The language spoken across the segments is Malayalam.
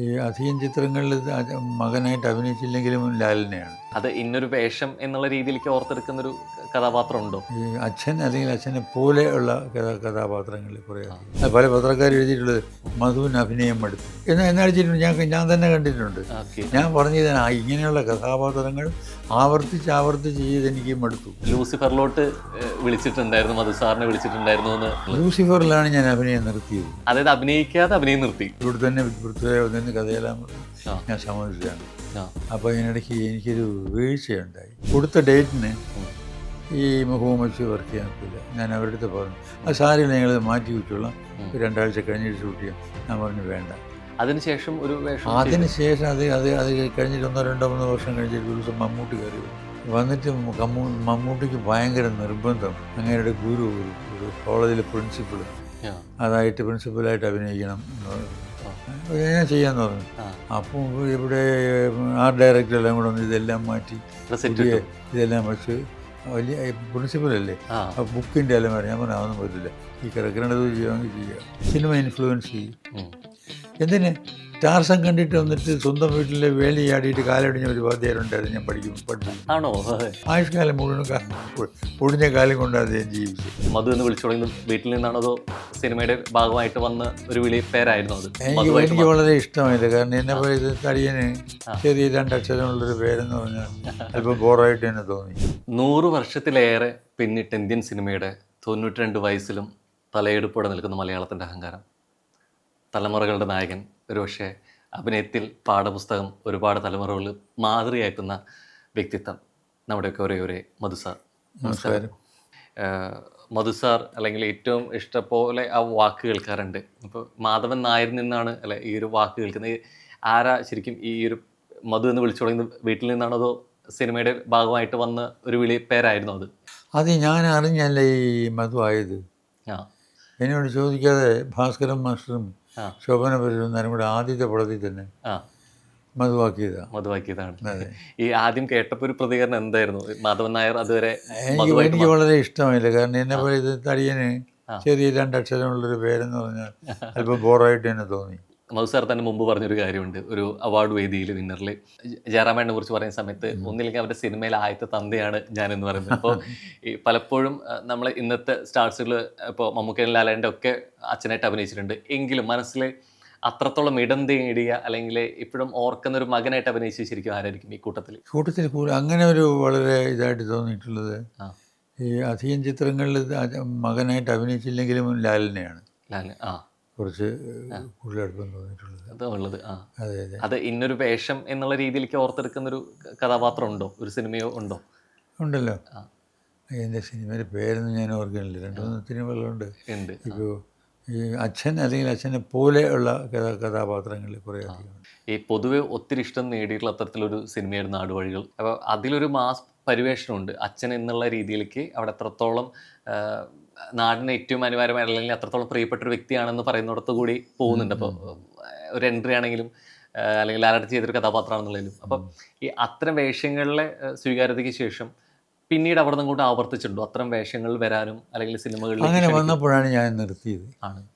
ഈ അധികം ചിത്രങ്ങളിൽ മകനായിട്ട് അഭിനയിച്ചില്ലെങ്കിലും ലാലിനെയാണ്. അത് ഇന്നൊരു വേഷം എന്നുള്ള രീതിയിലേക്ക് ഓർത്തെടുക്കുന്നൊരു കഥാപാത്രം ഉണ്ടോ? ഈ അച്ഛൻ അല്ലെങ്കിൽ അച്ഛനെ പോലെയുള്ള കഥാപാത്രങ്ങളിൽ കുറേ പല പത്രക്കാർ എഴുതിയിട്ടുള്ളത് മധുവിന് അഭിനയം മടുത്തു എന്നടിച്ചിട്ടുണ്ട്. ഞാൻ തന്നെ കണ്ടിട്ടുണ്ട്. ഞാൻ പറഞ്ഞത് ഇങ്ങനെയുള്ള കഥാപാത്രങ്ങൾ ആവർത്തിച്ച് ചെയ്ത് എനിക്ക് മടുത്തു. ലൂസിഫറിലോട്ട് വിളിച്ചിട്ടുണ്ടായിരുന്നു, മധു സാറിനെ വിളിച്ചിട്ടുണ്ടായിരുന്നു എന്ന്. ലൂസിഫറിലാണ് ഞാൻ അഭിനയം നിർത്തിയത്. അതായത് അഭിനയിക്കാതെ അഭിനയം നിർത്തി. ഇവിടെ തന്നെ പൃഥ്വിരാജ് കഥയെല്ലാം ഞാൻ സമ്മതിച്ചതാണ്. അപ്പോൾ ഇതിനിടയ്ക്ക് എനിക്കൊരു വീഴ്ചയുണ്ടായി. കൊടുത്ത ഡേറ്റിന് ഈ മുഖവും വെച്ച് വർക്ക് ചെയ്യാൻ പറ്റില്ല. ഞാൻ അവരുടെ അടുത്ത് പറഞ്ഞു, അത് സാരിയിൽ ഞങ്ങളത് മാറ്റി വെച്ചോളാം, 2 ആഴ്ച കഴിഞ്ഞിട്ട് ഷൂട്ട് ചെയ്യാം. ഞാൻ പറഞ്ഞു വേണ്ട. അതിനുശേഷം അതിനുശേഷം അത് കഴിഞ്ഞിട്ട് 1, 2, 3 വർഷം കഴിഞ്ഞിട്ട് ഒരു ദിവസം മമ്മൂട്ടി കയറി വന്നിട്ട് മമ്മൂട്ടിക്ക് ഭയങ്കര നിർബന്ധം. അങ്ങയുടെ ഗുരു ഒരു കോളേജിലെ പ്രിൻസിപ്പൾ അതായിട്ട് പ്രിൻസിപ്പലായിട്ട് അഭിനയിക്കണം എന്ന് പറഞ്ഞു. ഞാൻ ചെയ്യാമെന്ന് പറഞ്ഞു. അപ്പോൾ ഇവിടെ ആർട്ട് ഡയറക്ടറെല്ലാം കൂടെ ഒന്ന് ഇതെല്ലാം മാറ്റി ഇതെല്ലാം വെച്ച് വലിയ പ്രിൻസിപ്പലല്ലേ, ആ ബുക്കിൻ്റെ എല്ലാം പറഞ്ഞു. ഞാൻ പറഞ്ഞു അതൊന്നും പറ്റില്ല, ഈ കിടക്കേണ്ടത് ചെയ്യുമെങ്കിൽ ചെയ്യുക. സിനിമ ഇൻഫ്ലുവൻസ് ചെയ്യും. എന്തിന് ടാർസം കണ്ടിട്ട് വന്നിട്ട് സ്വന്തം വീട്ടിലെ വേലി ആടിയിട്ട് കാലൊടിഞ്ഞ ഒരു വാദ്യാരുണ്ടായിരുന്നു. ഞാൻ പഠിച്ചു. ആണോ? ആയുഷ്കാലം മുഴുവൻ ഒടിഞ്ഞ കാലം കൊണ്ട് അദ്ദേഹം ജീവിച്ചു. മധു എന്ന് വിളിച്ചു തുടങ്ങി വീട്ടിൽ നിന്നാണോ അതോ സിനിമയുടെ ഭാഗമായിട്ട് വന്ന ഒരു വിളി പേരായിരുന്നു അത്? എനിക്ക് വളരെ ഇഷ്ടമായില്ല. കാരണം എന്നെ പോലെ ഇത് തടിയന് ചെറിയ 2 അക്ഷരമുള്ളൊരു പേരെന്ന് പറഞ്ഞാൽ അല്പം ബോറായിട്ട് തന്നെ തോന്നി. 100 വർഷത്തിലേറെ പിന്നിട്ട് ഇന്ത്യൻ സിനിമയുടെ 92 വയസ്സിലും തലയെടുപ്പോടെ നിൽക്കുന്ന മലയാളത്തിൻ്റെ അഹങ്കാരം, തലമുറകളുടെ നായകൻ, ഒരുപക്ഷെ അഭിനയത്തിൽ പാഠപുസ്തകം, ഒരുപാട് തലമുറകൾ മാതൃകയാക്കുന്ന വ്യക്തിത്വം, നമ്മുടെയൊക്കെ ഒരേ മധു സാർ. നമസ്കാരം. മധു സാർ അല്ലെങ്കിൽ ഏറ്റവും ഇഷ്ടപോലെ ആ വാക്ക് കേൾക്കാറുണ്ട്. ഇപ്പോൾ മാധവൻ നായരിൽ നിന്നാണ് അല്ലെ ഈ ഒരു വാക്ക് കേൾക്കുന്നത്. ആരാ ശരിക്കും ഈ ഒരു മധു എന്ന് വിളിച്ചു തുടങ്ങുന്നത്? വീട്ടിൽ നിന്നാണോ അതോ സിനിമയുടെ ഭാഗമായിട്ട് വന്ന ഒരു വിളി പേരായിരുന്നു അത്? അത് ഞാൻ അറിഞ്ഞല്ല ഈ മധു ആയത്. എന്നോട് ചോദിക്കാതെ ഭാസ്കരൻ മാസ്റ്ററും ശോഭന പരമേശ്വരനും കൂടെ ആദ്യത്തെ പടത്തിൽ തന്നെ മധുവാക്കിയതാണ്. ഈ ആദ്യം കേട്ടപ്പോൾ ഒരു പ്രതികരണം എന്തായിരുന്നു? മാധവൻ നായർ അതുവരെ എനിക്ക് വളരെ ഇഷ്ടമായില്ല. കാരണം എന്നെ പോലെ ഇത് തടിയന് ചെറിയ 2 അക്ഷരമുള്ളൊരു പേരെന്ന് പറഞ്ഞാൽ അല്പം ബോറായിട്ട് തന്നെ തോന്നി. മധു സാർ തന്നെ മുമ്പ് പറഞ്ഞൊരു കാര്യമുണ്ട്, ഒരു അവാർഡ് വേദിയിൽ വിന്നറിൽ ജയറാമേട്ടനെ കുറിച്ച് പറയുന്ന സമയത്ത് ഒന്നില്ലെങ്കിൽ അവരുടെ സിനിമയിൽ ആദ്യത്തെ തന്തയാണ് ഞാനെന്ന് പറയുന്നത്. അപ്പോൾ ഈ പലപ്പോഴും നമ്മൾ ഇന്നത്തെ സ്റ്റാർസുകൾ ഇപ്പോൾ മമ്മൂക്കൻ ലാലേൻ്റെ ഒക്കെ അച്ഛനായിട്ട് അഭിനയിച്ചിട്ടുണ്ട്. എങ്കിലും മനസ്സിൽ അത്രത്തോളം ഇടം തേടിയ അല്ലെങ്കിൽ ഇപ്പോഴും ഓർക്കുന്ന ഒരു മകനായിട്ട് അഭിനയിച്ച് ശരിക്കും ആരായിരിക്കും ഈ കൂട്ടത്തിൽ അങ്ങനെ ഒരു വളരെ ഇതായിട്ട് തോന്നിയിട്ടുള്ളത് ഈ അധികം ചിത്രങ്ങളിൽ മകനായിട്ട് അഭിനയിച്ചില്ലെങ്കിലും ലാലിനെയാണ്. കുറച്ച് കൂടുതൽ അടുപ്പം തോന്നിയിട്ടുള്ളത്. അത് ഇന്നൊരു വേഷം എന്നുള്ള രീതിയിലേക്ക് ഓർത്തെടുക്കുന്നൊരു കഥാപാത്രം ഉണ്ടോ? ഒരു സിനിമയോ ഉണ്ടല്ലോ. എൻ്റെ സിനിമയുടെ പേരൊന്നും ഞാൻ ഓർക്കുന്നില്ല. 2-3 സിനിമകളുണ്ട്. ഇപ്പോൾ ഈ അച്ഛൻ അല്ലെങ്കിൽ അച്ഛനെ പോലെയുള്ള കഥാപാത്രങ്ങൾ കുറേ അധികം. ഈ പൊതുവെ ഒത്തിരി ഇഷ്ടം നേടിയിട്ടുള്ള അത്തരത്തിലൊരു സിനിമയായിരുന്നു നാടുവഴികൾ. അപ്പോൾ അതിലൊരു മാസ് പരിവേഷണമുണ്ട്. അച്ഛൻ എന്നുള്ള രീതിയിലേക്ക് അവിടെ എത്രത്തോളം നാടിന് ഏറ്റവും അനിവാര്യമായ അല്ലെങ്കിൽ അത്രത്തോളം പ്രിയപ്പെട്ടൊരു വ്യക്തിയാണെന്ന് പറയുന്നിടത്ത് കൂടി പോകുന്നുണ്ട്. അപ്പോൾ ഒരു എൻട്രി ആണെങ്കിലും അല്ലെങ്കിൽ ലാലേട്ടൻ ചെയ്തൊരു കഥാപാത്രമാണെന്നുള്ളതിലും. അപ്പം ഈ അത്തരം വേഷങ്ങളിലെ സ്വീകാര്യതയ്ക്ക് ശേഷം പിന്നീട് അവിടെ നിന്ന് ആവർത്തിച്ചിട്ടുണ്ടോ അത്തരം വേഷങ്ങളിൽ വരാനും അല്ലെങ്കിൽ സിനിമകളിൽ? അങ്ങനെ വന്നപ്പോഴാണ് ഞാൻ നിർത്തിയത്.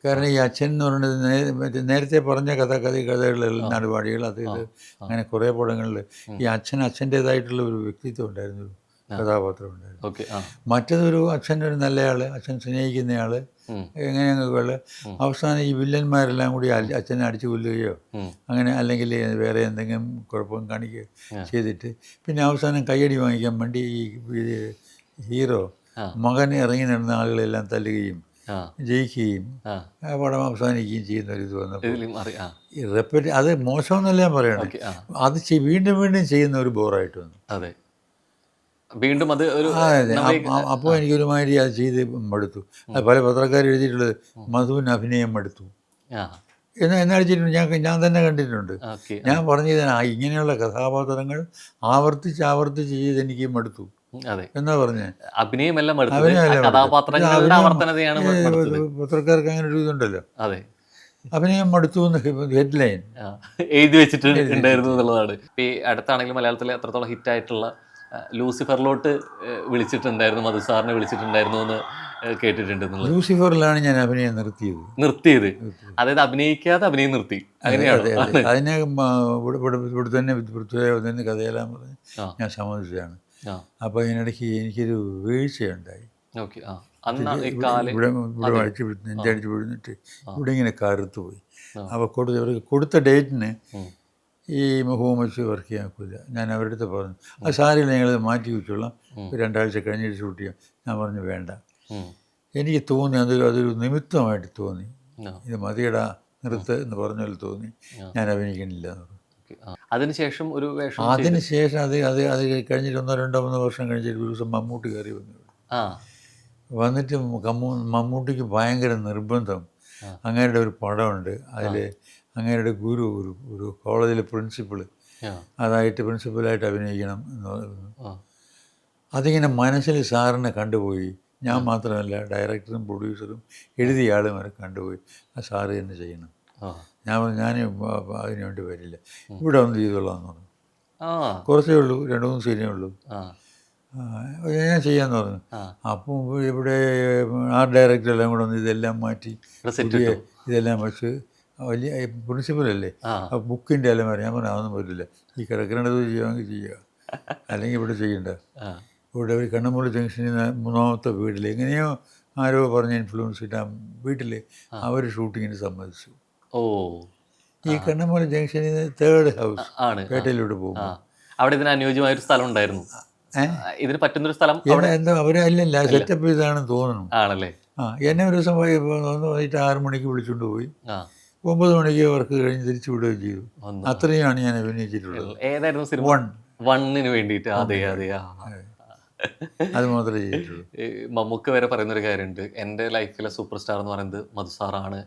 കാരണം ഈ അച്ഛൻ എന്ന് പറയുന്നത് നേരത്തെ പറഞ്ഞ കഥകളിലെല്ലാം നാടുവാഴികൾ അത് ഇത് അങ്ങനെ കുറേ പടങ്ങളിൽ ഈ അച്ഛൻ്റേതായിട്ടുള്ള ഒരു വ്യക്തിത്വം ഉണ്ടായിരുന്നു, ഒരു കഥാപാത്രം ഉണ്ടായിരുന്നു. മറ്റതൊരു അച്ഛൻ്റെ ഒരു നല്ലയാൾ, അച്ഛൻ സ്നേഹിക്കുന്നയാൾ, എങ്ങനെയൊക്കെ അവസാനം ഈ വില്ലന്മാരെല്ലാം കൂടി അച്ഛനെ അടിച്ചു കൊല്ലുകയോ അങ്ങനെ അല്ലെങ്കിൽ വേറെ എന്തെങ്കിലും കുഴപ്പം കാണിക്കുകയോ ചെയ്തിട്ട് പിന്നെ അവസാനം കയ്യടി വാങ്ങിക്കാൻ വേണ്ടി ഈ ഹീറോ മകൻ ഇറങ്ങി നടന്ന ആളുകളെല്ലാം തല്ലുകയും ജയിക്കുകയും പടം അവസാനിക്കുകയും ചെയ്യുന്ന ഒരു ഇത് വന്നപ്പോൾ അത് മോശമെന്നല്ല ഞാൻ പറയണം. അത് വീണ്ടും വീണ്ടും ചെയ്യുന്ന ഒരു ബോറായിട്ട് വന്നു. വീണ്ടും അത് അപ്പോൾ എനിക്കൊരുമാതിരി അത് ചെയ്ത് മടുത്തു. പല പത്രക്കാർ എഴുതിയിട്ടുള്ളത് മധുവിന് അഭിനയം മടുത്തു എന്നടിച്ചിട്ടുണ്ട്. ഞാൻ തന്നെ കണ്ടിട്ടുണ്ട്. ഞാൻ പറഞ്ഞത് ഇങ്ങനെയുള്ള കഥാപാത്രങ്ങൾ ആവർത്തിച്ച് ചെയ്ത് എനിക്ക് മടുത്തു എന്നാ പറഞ്ഞേ. പത്രക്കാർക്ക് അങ്ങനെ ഒരു ഇതുണ്ടല്ലോ, അഭിനയം മടുത്തു എന്ന് ഹെഡ്ലൈൻ എഴുതി വെച്ചിട്ടുണ്ടായിരുന്നു എന്നുള്ളതാണ്. ഈ അടുത്താണെങ്കിലും മലയാളത്തിലെ അത്രത്തോളം ഹിറ്റായിട്ടുള്ള ലൂസിഫറിലോട്ട് വിളിച്ചിട്ടുണ്ടായിരുന്നു, മധു സാറിനെ വിളിച്ചിട്ടുണ്ടായിരുന്നു എന്ന് കേട്ടിട്ടുണ്ട് എന്നുള്ളത്. ലൂസിഫറിലാണ് ഞാൻ അഭിനയം നിർത്തിയത്. നിർത്തിയത്, അതായത് അഭിനയിക്കാതെ അഭിനയം നിർത്തി, അങ്ങനെയാണോ? അതിനെ ഇവിടെ തന്നെ പൃഥ്വിരാജ് തന്നെ കഥയെല്ലാം പറഞ്ഞ് ഞാൻ സമ്മതിച്ചതാണ്. അപ്പോൾ ഇതിനിടയ്ക്ക് എനിക്കൊരു വീഴ്ചയുണ്ടായി. ഓക്കെ. അന്നാണ് ഈ കാല് ഇവിടെ അടിച്ച് നെഞ്ചടിച്ച് വീഴുന്നിട്ട് ഇവിടെ ഇങ്ങനെ കറുത്ത് പോയി. അപ്പോൾ അവർക്ക് കൊടുത്ത ഡേറ്റിന് ഈ മുഖവും വെച്ച് വർക്ക് ചെയ്യാൻ ഒക്കില്ല. ഞാൻ അവരുടെ അടുത്ത് പറഞ്ഞു, അത് സാരില്ല, ഞങ്ങൾ മാറ്റി വെച്ചോളാം, 2 ആഴ്ച കഴിഞ്ഞിട്ട് ഷൂട്ട് ചെയ്യാം. ഞാൻ പറഞ്ഞു വേണ്ട. എനിക്ക് തോന്നി അതൊരു നിമിത്തമായിട്ട് തോന്നി, ഇത് മതിയടാ നിർത്ത് എന്ന് പറഞ്ഞാൽ തോന്നി. ഞാൻ അഭിനയിക്കണില്ല എന്ന് പറഞ്ഞു. അതിനുശേഷം ഒരു വേഷം, അതിനുശേഷം അത് കഴിഞ്ഞിട്ട് 1-2-3 വർഷം കഴിഞ്ഞിട്ട് ഒരു ദിവസം മമ്മൂട്ടി കയറി വന്നു. വന്നിട്ട് മമ്മൂട്ടിക്ക് ഭയങ്കര നിർബന്ധം. അങ്ങേരുടെ ഒരു പടമുണ്ട്, അതിൽ അങ്ങേരുടെ ഗുരു ഒരു കോളേജിലെ പ്രിൻസിപ്പള് അതായിട്ട് പ്രിൻസിപ്പലായിട്ട് അഭിനയിക്കണം എന്ന് പറഞ്ഞു. അതിങ്ങനെ മനസ്സിൽ സാറിനെ കണ്ടുപോയി. ഞാൻ മാത്രമല്ല, ഡയറക്ടറും പ്രൊഡ്യൂസറും എഴുതിയ ആളും വരെ കണ്ടുപോയി. ആ സാറ് തന്നെ ചെയ്യണം. ഞാൻ അതിന് വേണ്ടി വരില്ല, ഇവിടെ വന്ന് ചെയ്തോളാന്ന് പറഞ്ഞു. കുറച്ചേ ഉള്ളൂ, 2-3 സീനേ ഉള്ളൂ, ഞാൻ ചെയ്യാമെന്ന് പറഞ്ഞു. അപ്പം ഇവിടെ ഡയറക്ടറെല്ലാം കൂടെ വന്ന് ഇതെല്ലാം മാറ്റി ഇതെല്ലാം വെച്ച് വലിയ പ്രിൻസിപ്പലല്ലേ, ആ ബുക്കിൻ്റെ എല്ലാം വരെ. ഞാൻ പറഞ്ഞു അതൊന്നും പറ്റില്ല, ഈ കിടക്കേണ്ടത് ചെയ്യുമെങ്കിൽ ചെയ്യുക, അല്ലെങ്കിൽ ഇവിടെ ചെയ്യണ്ട. ഇവിടെ ഒരു കണ്ണമ്പള്ളി ജംഗ്ഷനിൽ 3ാമത്തെ വീട്ടിൽ എങ്ങനെയോ ആരോ പറഞ്ഞ് ഇൻഫ്ലുവൻസ് ഇട്ടാൽ വീട്ടിൽ അവർ ഷൂട്ടിങ്ങിന് സമ്മതിച്ചു. ഈ കണ്ണമ്പള്ളി ജംഗ്ഷനിൽ 3rd ഹൗസ് പേട്ടയിലോട്ട് പോകുമ്പോൾ അവിടെ ഇതിന് അനുയോജ്യമായൊരു സ്ഥലം ഉണ്ടായിരുന്നു, ഇതിന് പറ്റുന്നൊരു സ്ഥലം എന്താ അവരല്ല സെറ്റപ്പ് ചെയ്താണെന്ന് തോന്നുന്നു. ആണല്ലേ? എന്നെ ഒരു ദിവസം വൈകിട്ട് 6 മണിക്ക് വിളിച്ചുകൊണ്ട് പോയി, 9 മണിക്ക് വർക്ക് കഴിഞ്ഞ് തിരിച്ചു വിടുകയും ചെയ്തു. അത്രയാണ് ഞാൻ അഭിനയിച്ചിട്ടുള്ളത്. ഏതായിരുന്നു സിനിമ? വണ്ണിന് വേണ്ടിയിട്ട്. അതെ അതെ, അത് മാത്രമേ ചെയ്തിട്ടുള്ളൂ. മമ്മൂക്ക വരെ പറയുന്നൊരു കാര്യമുണ്ട്, എൻ്റെ ലൈഫിലെ സൂപ്പർ സ്റ്റാർ എന്ന് പറയുന്നത് മധുസാറാണ്.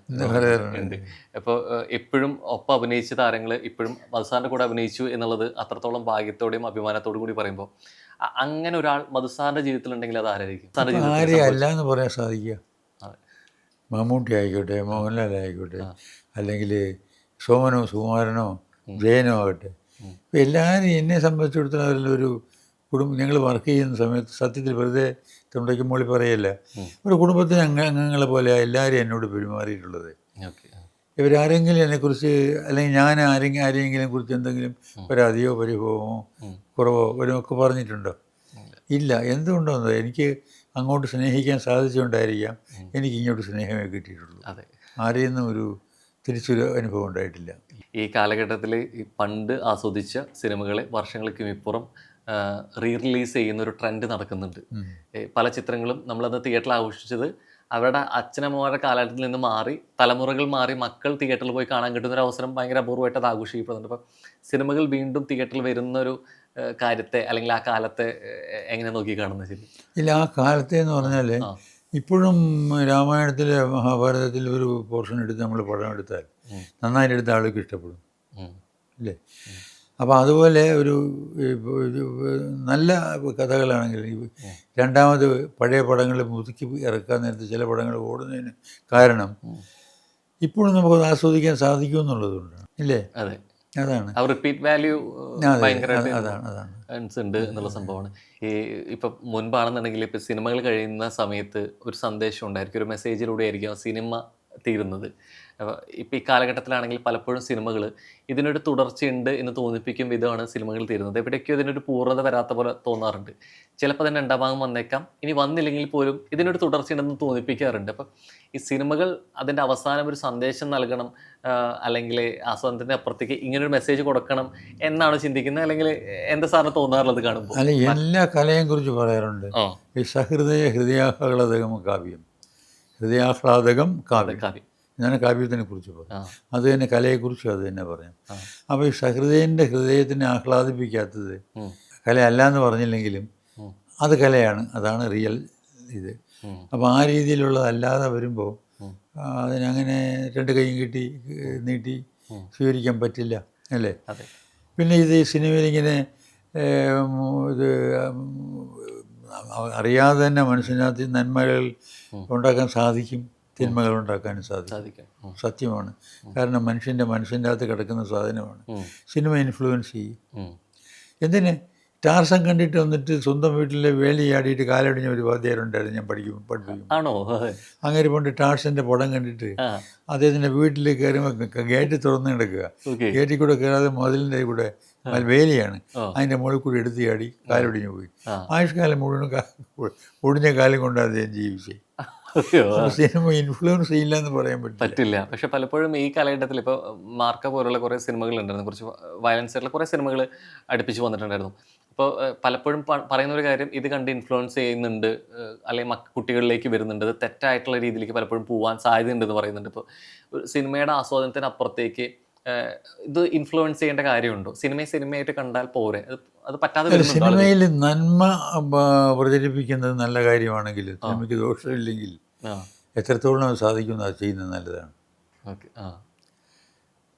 അപ്പോൾ എപ്പോഴും ഒപ്പം അഭിനയിച്ച താരങ്ങൾ ഇപ്പോഴും മധുസാറിൻ്റെ കൂടെ അഭിനയിച്ചു എന്നുള്ളത് അത്രത്തോളം ഭാഗ്യത്തോടെയും അഭിമാനത്തോടും കൂടി പറയുമ്പോൾ, അങ്ങനെ ഒരാൾ മധുസാറിൻ്റെ ജീവിതത്തിലുണ്ടെങ്കിൽ അത് ആരായിരിക്കും? അല്ല എന്ന് പറയാൻ സാധിക്കുക. മമ്മൂട്ടി ആയിക്കോട്ടെ, മോഹൻലാൽ ആയിക്കോട്ടെ, അല്ലെങ്കിൽ സോമനോ സുകുമാരനോ ജയനോ ആകട്ടെ, ഇപ്പം എല്ലാവരും എന്നെ സംബന്ധിച്ചിടത്തോളം അതിലൊരു ഞങ്ങൾ വർക്ക് ചെയ്യുന്ന സമയത്ത് സത്യത്തിൽ വെറുതെ തൊണ്ടയ്ക്ക് മുകളിൽ പറയല്ല, ഒരു കുടുംബത്തിന് അംഗങ്ങളെ പോലെ എല്ലാവരും എന്നോട് പെരുമാറിയിട്ടുള്ളത്. ഇവരാരെങ്കിലും എന്നെക്കുറിച്ച്, അല്ലെങ്കിൽ ഞാൻ ആരെങ്കിലും കുറിച്ച് എന്തെങ്കിലും പരാതിയോ പരിഭവമോ കുറവോ ഒക്കെ പറഞ്ഞിട്ടുണ്ടോ? ഇല്ല. എന്തുകൊണ്ടോന്നോ, എനിക്ക് അങ്ങോട്ട് സ്നേഹിക്കാൻ സാധിച്ചുകൊണ്ടായിരിക്കാം എനിക്ക് ഇങ്ങോട്ട് സ്നേഹമേ കിട്ടിയിട്ടുള്ളൂ. ആരെയൊന്നും ഒരു തിരിച്ചൊരു അനുഭവം ഉണ്ടായിട്ടില്ല. ഈ കാലഘട്ടത്തിൽ ഈ പണ്ട് ആസ്വദിച്ച സിനിമകളെ വർഷങ്ങൾക്കും ഇപ്പുറം റിലീസ് ചെയ്യുന്ന ഒരു ട്രെൻഡ് നടക്കുന്നുണ്ട്. പല ചിത്രങ്ങളും നമ്മളന്ന് തിയേറ്ററിൽ ആഘോഷിച്ചത് അവരുടെ അച്ഛനമ്മമാരുടെ കാലഘട്ടത്തിൽ നിന്ന് മാറി, തലമുറകൾ മാറി, മക്കൾ തിയേറ്ററിൽ പോയി കാണാൻ കിട്ടുന്നൊരു അവസരം ഭയങ്കര അപൂർവമായിട്ട് അത് ആഘോഷിക്കപ്പെടുന്നുണ്ട്. അപ്പം സിനിമകൾ വീണ്ടും തിയേറ്ററിൽ വരുന്നൊരു കാര്യത്തെ, അല്ലെങ്കിൽ ആ കാലത്തെ എങ്ങനെ നോക്കി കാണുന്നത്? ശരി ഇല്ല, ആ കാലത്തെ എന്ന് പറഞ്ഞാൽ ഇപ്പോഴും രാമായണത്തിലെ മഹാഭാരതത്തിൽ ഒരു പോർഷൻ എടുത്ത് നമ്മൾ പടം എടുത്താൽ നന്നായിട്ട് എടുത്ത ആൾക്ക് ഇഷ്ടപ്പെടും അല്ലേ? അപ്പോൾ അതുപോലെ ഒരു നല്ല കഥകളാണെങ്കിൽ രണ്ടാമത് പഴയ പടങ്ങൾ മുതുക്കി ഇറക്കാൻ നേരത്ത് ചില പടങ്ങൾ ഓടുന്നതിന് കാരണം ഇപ്പോഴും നമുക്കത് ആസ്വദിക്കാൻ സാധിക്കുമെന്നുള്ളതുകൊണ്ടാണ്, ഇല്ലേ? അതെ, അതാണ് റിപ്പീറ്റ് വാല്യൂ അതാണ് ഉണ്ട് എന്നുള്ള സംഭവമാണ്. ഈ ഇപ്പം മുൻപാണെന്നുണ്ടെങ്കിൽ ഇപ്പം സിനിമകൾ കഴിയുന്ന സമയത്ത് ഒരു സന്ദേശം ഉണ്ടായിരിക്കും, ഒരു മെസ്സേജിലൂടെ ആയിരിക്കും സിനിമ തീരുന്നത്. ഇപ്പം ഈ കാലഘട്ടത്തിലാണെങ്കിൽ പലപ്പോഴും സിനിമകൾ ഇതിനൊരു തുടർച്ചയുണ്ട് എന്ന് തോന്നിപ്പിക്കും വിധമാണ് സിനിമകൾ തീരുന്നത്. എവിടേക്കോ ഇതിനൊരു പൂർണ്ണത വരാത്ത പോലെ തോന്നാറുണ്ട്. ചിലപ്പോൾ അതിന് 2ാം ഭാഗം വന്നേക്കാം, ഇനി വന്നില്ലെങ്കിൽ പോലും ഇതിനൊരു തുടർച്ചയുണ്ടെന്ന് തോന്നിപ്പിക്കാറുണ്ട്. അപ്പം ഈ സിനിമകൾ അതിൻ്റെ അവസാനം ഒരു സന്ദേശം നൽകണം, അല്ലെങ്കിൽ ആസ്വാദനത്തിൻ്റെ അപ്പുറത്തേക്ക് ഇങ്ങനൊരു മെസ്സേജ് കൊടുക്കണം എന്നാണ് ചിന്തിക്കുന്നത്, അല്ലെങ്കിൽ എന്താ സാറിന് തോന്നാറുള്ളത് കാണുമ്പോൾ? അല്ല, എല്ലാ കലയെയും കുറിച്ച് പറയാറുണ്ട്. ഈ ഹൃദയാഹ്ലാദകം കാവ്യം, ഹൃദയാഹ്ലാദകം കാവ്യം, ഞാൻ കാവ്യത്തിനെ കുറിച്ച് പറയാം. അത് തന്നെ കലയെക്കുറിച്ചും അത് തന്നെ പറയാം. അപ്പോൾ ഈ സഹൃദയൻ്റെ ഹൃദയത്തിനെ ആഹ്ലാദിപ്പിക്കാത്തത് കലയല്ല എന്ന് പറഞ്ഞില്ലെങ്കിലും അത് കലയാണ്, അതാണ് റിയൽ ഇത്. അപ്പോൾ ആ രീതിയിലുള്ളതല്ലാതെ വരുമ്പോൾ അതിനങ്ങനെ 2 കൈയും നീട്ടി സ്വീകരിക്കാൻ പറ്റില്ല, അല്ലേ? പിന്നെ ഇത് സിനിമയിലിങ്ങനെ ഇത് അറിയാതെ തന്നെ മനുഷ്യനകത്ത് നന്മകൾ ഉണ്ടാക്കാൻ സാധിക്കും, തിന്മകൾ ഉണ്ടാക്കാനും സാധിക്കും. സത്യമാണ്. കാരണം മനുഷ്യൻ്റെ അകത്ത് കിടക്കുന്ന സാധനമാണ്. സിനിമ ഇൻഫ്ലുവൻസ് ചെയ്യും. എന്തിന്? ടാർസം കണ്ടിട്ട് വന്നിട്ട് സ്വന്തം വീട്ടിലെ വേലി ആടിയിട്ട് കാലടിഞ്ഞ ഒരു വാദ്യാരുണ്ടായിരുന്നു, ഞാൻ പഠിപ്പിക്കും. ആണോ? അങ്ങനെ കൊണ്ട് ടാർസൻ്റെ പടം കണ്ടിട്ട് ആ, അദ്ദേഹത്തിൻ്റെ വീട്ടിൽ കയറുമ്പോൾ ഗേറ്റ് തുറന്ന് കിടക്കുക. ഓക്കെ. ഗേറ്റിൽ കൂടെ കയറാതെ മതിലിൻ്റെ കൂടെ വേലിയാണ്, ആ, അതിൻ്റെ മുകളിൽ കൂടി എടുത്ത് ചാടി കാലൊടിഞ്ഞു പോയി. ആ. ആയുഷ്കാലം മുഴുവൻ ഒടിഞ്ഞ കാലം കൊണ്ട് അദ്ദേഹം ജീവിച്ചേ. അയ്യോ, ആ. സിനിമ ഇൻഫ്ലുവൻസ് ചെയ്യില്ല എന്ന് പറയാൻ പറ്റില്ല. പറ്റില്ല. പക്ഷെ പലപ്പോഴും ഈ കാലഘട്ടത്തിൽ ഇപ്പോൾ മാർക്ക പോലുള്ള കുറേ സിനിമകൾ ഉണ്ടായിരുന്നു, കുറച്ച് വയലൻസ് ആയിട്ടുള്ള കുറേ സിനിമകൾ അടുപ്പിച്ച് വന്നിട്ടുണ്ടായിരുന്നു. അപ്പോൾ പലപ്പോഴും പറയുന്ന ഒരു കാര്യം, ഇത് കണ്ട് ഇൻഫ്ലുവൻസ് ചെയ്യുന്നുണ്ട്, അല്ലെങ്കിൽ കുട്ടികളിലേക്ക് വരുന്നുണ്ട്, ഇത് തെറ്റായിട്ടുള്ള രീതിയിലേക്ക് പലപ്പോഴും പോകാൻ സാധ്യതയുണ്ടെന്ന് പറയുന്നുണ്ട്. ഇപ്പോൾ ഒരു സിനിമയുടെ ആസ്വാദനത്തിന് അപ്പുറത്തേക്ക് ഇത് ഇൻഫ്ലുവൻസ് ചെയ്യേണ്ട കാര്യമുണ്ടോ? സിനിമയായിട്ട് കണ്ടാൽ പോരെ, അത് പറ്റാതെ വരുന്നുണ്ടോ? സിനിമയിൽ നന്മ പ്രചരിപ്പിക്കുന്നത് നല്ല കാര്യമാണെങ്കിൽ, സിനിമയ്ക്ക് ദോഷമില്ലെങ്കിൽ ആ, എത്രത്തോളം അത് സാധിക്കുന്നു അത് ചെയ്യുന്നത് നല്ലതാണ്. ഓക്കെ. ആ,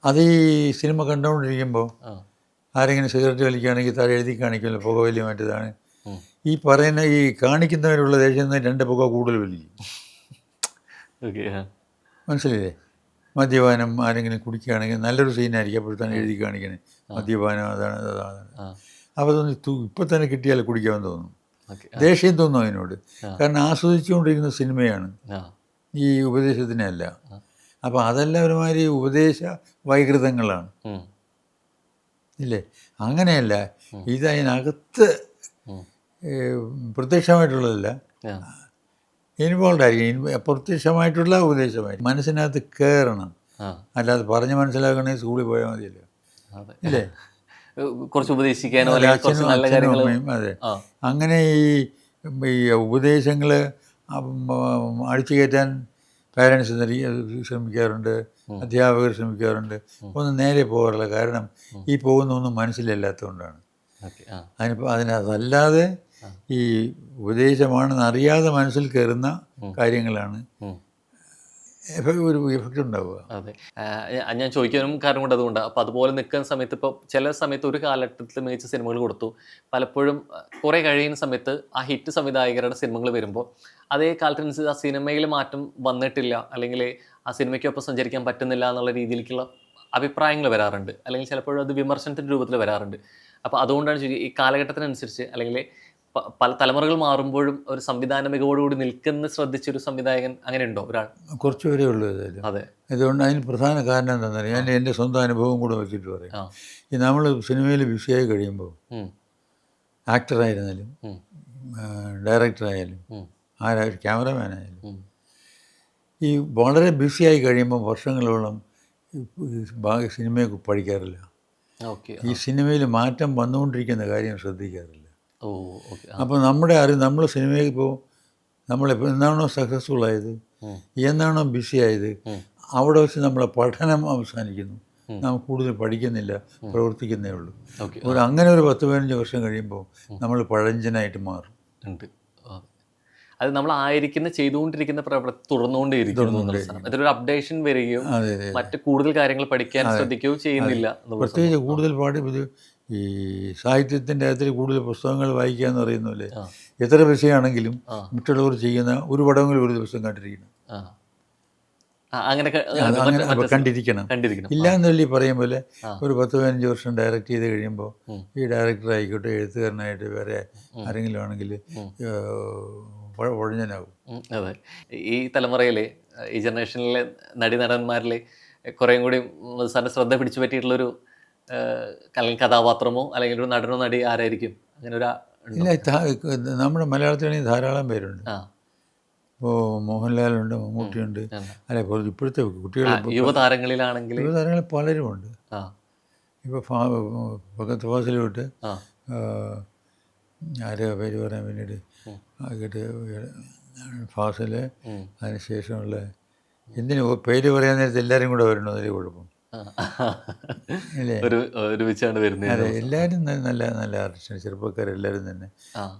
അത് ഈ സിനിമ കണ്ടുകൊണ്ടിരിക്കുമ്പോൾ ആ, ആരെങ്കിലും സിഗരറ്റ് വലിക്കുകയാണെങ്കിൽ താഴെ എഴുതി കാണിക്കുമല്ലോ പുകവലി മറ്റേതാണ്. ഉം. ഈ പറയുന്ന ഈ കാണിക്കുന്നവരുള്ള ദേഷ്യം 2 പുക കൂടുതൽ വലിക്കും. ഓക്കെ. ആ, മനസ്സിലായില്ലേ? മദ്യപാനം ആരെങ്കിലും കുടിക്കുകയാണെങ്കിൽ നല്ലൊരു സീനായിരിക്കും, അപ്പോൾ തന്നെ എഴുതി കാണിക്കണേ മദ്യപാനം അതാണ്. ആ, അപ്പോൾ തോന്നി ഇപ്പം തന്നെ കിട്ടിയാൽ കുടിക്കാമെന്ന് തോന്നും, ഓക്കെ. ദേഷ്യം തോന്നും അതിനോട്. കാരണം ആസ്വദിച്ചുകൊണ്ടിരിക്കുന്ന സിനിമയാണ്, ആ, ഈ ഉപദേശത്തിനല്ല. ആ. അപ്പോൾ അതെല്ലാം ഒരുമാതിരി ഉപദേശ വൈകൃതങ്ങളാണ്, ഉം, ഇല്ലേ? അങ്ങനെയല്ല, ഇതതിനകത്ത് ഉം. പ്രത്യക്ഷമായിട്ടുള്ളതല്ല, ആ, ഇൻവോൾവ് ആയിരിക്കും. പ്രത്യക്ഷമായിട്ടുള്ള ഉപദേശമായി മനസ്സിനകത്ത് കയറണം. ആ, അല്ലാതെ പറഞ്ഞ് മനസ്സിലാക്കണമെങ്കിൽ സ്കൂളിൽ പോയാൽ മതിയല്ലോ, അതെ. ഇല്ലേ? കുറച്ച് ഉപദേശിക്കാനോ അതെ, അല്ലെങ്കിൽ കുറച്ച് അച്ഛനും നല്ല അച്ഛനും കാര്യങ്ങൾ. അമ്മയും. അതെ, ആ, അങ്ങനെ ഈ ഉപദേശങ്ങൾ അടിച്ചു കയറ്റാൻ പാരൻസ് ശ്രമിക്കാറുണ്ട്, അധ്യാപകർ ശ്രമിക്കാറുണ്ട്. ഒന്നും നേരെ പോകാറില്ല. കാരണം ഈ പോകുന്നൊന്നും മനസ്സിലല്ലാത്തതുകൊണ്ടാണ്. ഓക്കെ. ആ, അതല്ലാതെ ഈ ഉപദേശമാണെന്ന് അറിയാതെ മനസ്സിൽ കയറുന്ന കാര്യങ്ങളാണ് ഉം. ഒരു എഫക്റ്റ് ഉണ്ടാവുക. അതെ. ഞാൻ ചോദിക്കാനും കാരണം കൊണ്ട് അതുകൊണ്ട്. അപ്പോൾ അതുപോലെ നിൽക്കുന്ന സമയത്ത് ഇപ്പോൾ ചില സമയത്ത് ഒരു കാലഘട്ടത്തിൽ മികച്ച സിനിമകൾ കൊടുത്തു, പലപ്പോഴും കുറേ കഴിയുന്ന സമയത്ത് ആ ഹിറ്റ് സംവിധായകരുടെ സിനിമകൾ വരുമ്പോൾ അതേ കാലത്തിനനുസരിച്ച് ആ സിനിമയിൽ മാറ്റം വന്നിട്ടില്ല, അല്ലെങ്കിൽ ആ സിനിമയ്ക്കൊപ്പം സഞ്ചരിക്കാൻ പറ്റുന്നില്ല എന്നുള്ള രീതിയിലേക്കുള്ള അഭിപ്രായങ്ങൾ വരാറുണ്ട്, അല്ലെങ്കിൽ ചിലപ്പോഴും അത് വിമർശനത്തിൻ്റെ രൂപത്തിൽ വരാറുണ്ട്. അപ്പോൾ അതുകൊണ്ടാണ് ഈ കാലഘട്ടത്തിനനുസരിച്ച് അല്ലെങ്കിൽ പല തലമുറകൾ മാറുമ്പോഴും ഒരു സംവിധാന മികവോടുകൂടി നിൽക്കുന്ന ശ്രദ്ധിച്ചൊരു സംവിധായകൻ അങ്ങനെ ഉണ്ടോ ഒരാൾ? കുറച്ച് പേരേ ഉള്ളൂ ഇതിൽ. അതെ. ഇതുകൊണ്ട് അതിന് പ്രധാന കാരണം എന്താണെന്ന് അറിയാം. ഞാൻ എൻ്റെ സ്വന്തം അനുഭവം കൂടെ വെച്ചിട്ട് പറയാം. ആ, ഈ നമ്മൾ സിനിമയിൽ ബിസിയായി കഴിയുമ്പോൾ, ഉം, ആക്ടറായിരുന്നാലും ഉം, ഡയറക്ടറായാലും ഉം, ക്യാമറമാനായാലും, ഉം. ഈ വളരെ ബിസിയായി കഴിയുമ്പോൾ വർഷങ്ങളോളം സിനിമയെ പഠിക്കാറില്ല. ഓക്കെ. ഈ സിനിമയിൽ മാറ്റം വന്നുകൊണ്ടിരിക്കുന്ന കാര്യം ശ്രദ്ധിക്കാറില്ല. ഓ, ഓക്കെ. ആ, അപ്പോൾ നമ്മൾ സിനിമയിൽ ഇപ്പോൾ നമ്മളെപ്പോൾ എന്നാണോ സക്സസ്ഫുൾ ആയത്, ഉം, എന്നാണോ ബിസി ആയത്, ഉം. അവിടെ വെച്ച് നമ്മളെ പഠനം അവസാനിക്കുന്നു. നാം കൂടുതൽ പഠിക്കുന്നില്ല, പ്രവർത്തിക്കുന്നേ ഉള്ളൂ. ഓക്കെ. അങ്ങനെ ഒരു 10-15 വർഷം കഴിയുമ്പോൾ നമ്മൾ പഴഞ്ചനായിട്ട് മാറും. ഉണ്ട്. ആ. അത് നമ്മൾ ചെയ്തുകൊണ്ടിരിക്കുന്ന പ്രവൃത്തി തുറന്നുകൊണ്ടേയിരിക്കുന്നു എന്നുള്ള സാധനം. അതിലൊരു അപ്ഡേഷൻ വരികയോ അതെ, അതെ. മറ്റ് കൂടുതൽ കാര്യങ്ങൾ പഠിക്കാൻ ശ്രദ്ധിക്കുകയോ ചെയ്യുന്നില്ല എന്നുള്ള പ്രത്യേകിച്ച് കൂടുതൽ ഇത് ഈ സാഹിത്യത്തിൻ്റെ കാര്യത്തിൽ കൂടുതൽ പുസ്തകങ്ങൾ വായിക്കുക എന്ന് പറയുന്നില്ലേ, ആ. എത്ര വിഷയമാണെങ്കിലും ആ. മറ്റുള്ളവർ ചെയ്യുന്ന ഒരു പടമെങ്കിലും ഒരു ദിവസം കണ്ടിരിക്കണം. ആ. അങ്ങനെ കണ്ടിരിക്കണം. കണ്ടിരിക്കണം. ഇല്ല എന്നല്ലി പറയും പോലെ ആ. ഒരു 10-15 വർഷം ഡയറക്റ്റ് ചെയ്ത് കഴിയുമ്പോൾ ഉം. ഈ ഡയറക്ടറായിക്കോട്ടെ, എഴുത്തുകാരനായിട്ട് വേറെ ആരെങ്കിലും ആണെങ്കിൽ ഒഴഞ്ഞനാകും. അതെ. ഈ തലമുറയിലെ ഈ ജനറേഷനിലെ നടന്മാരിലെ കുറേയും കൂടി സാറിൻ്റെ ശ്രദ്ധ പിടിച്ചു പറ്റിയിട്ടുള്ളൊരു അല്ലെങ്കിൽ കഥാപാത്രമോ അല്ലെങ്കിൽ ഒരു നടനോ നടി ആരായിരിക്കും? അങ്ങനെ ഇല്ല, നമ്മുടെ മലയാളത്തിലാണെങ്കിൽ ധാരാളം പേരുണ്ട്. ആ. ഇപ്പോൾ മോഹൻലാലുണ്ട്, മമ്മൂട്ടിയുണ്ട്. അല്ല, ഇപ്പോഴത്തെ കുട്ടികൾ യുവതാരങ്ങളിലാണെങ്കിൽ യുവതാരങ്ങൾ പലരുമുണ്ട്. ആ. ഇപ്പോൾ ഫഹദ് ഫാസിൽ തൊട്ട് ആ. ആരെയോ പേര് പറയാൻ പിന്നീട് ആക്കിയിട്ട് ഫാസിൽ, അതിനുശേഷമുള്ള എന്തിനു പേര് പറയാൻ നേരത്തെ എല്ലാവരും കൂടെ വരണം, അതിൽ കുഴപ്പം അല്ലേ? ഒരുമിച്ചാണ് വരുന്നത്. അതെ, എല്ലാവരും നല്ല നല്ല ആർട്ടിസ്റ്റാണ്, ചെറുപ്പക്കാരെല്ലാവരും തന്നെ,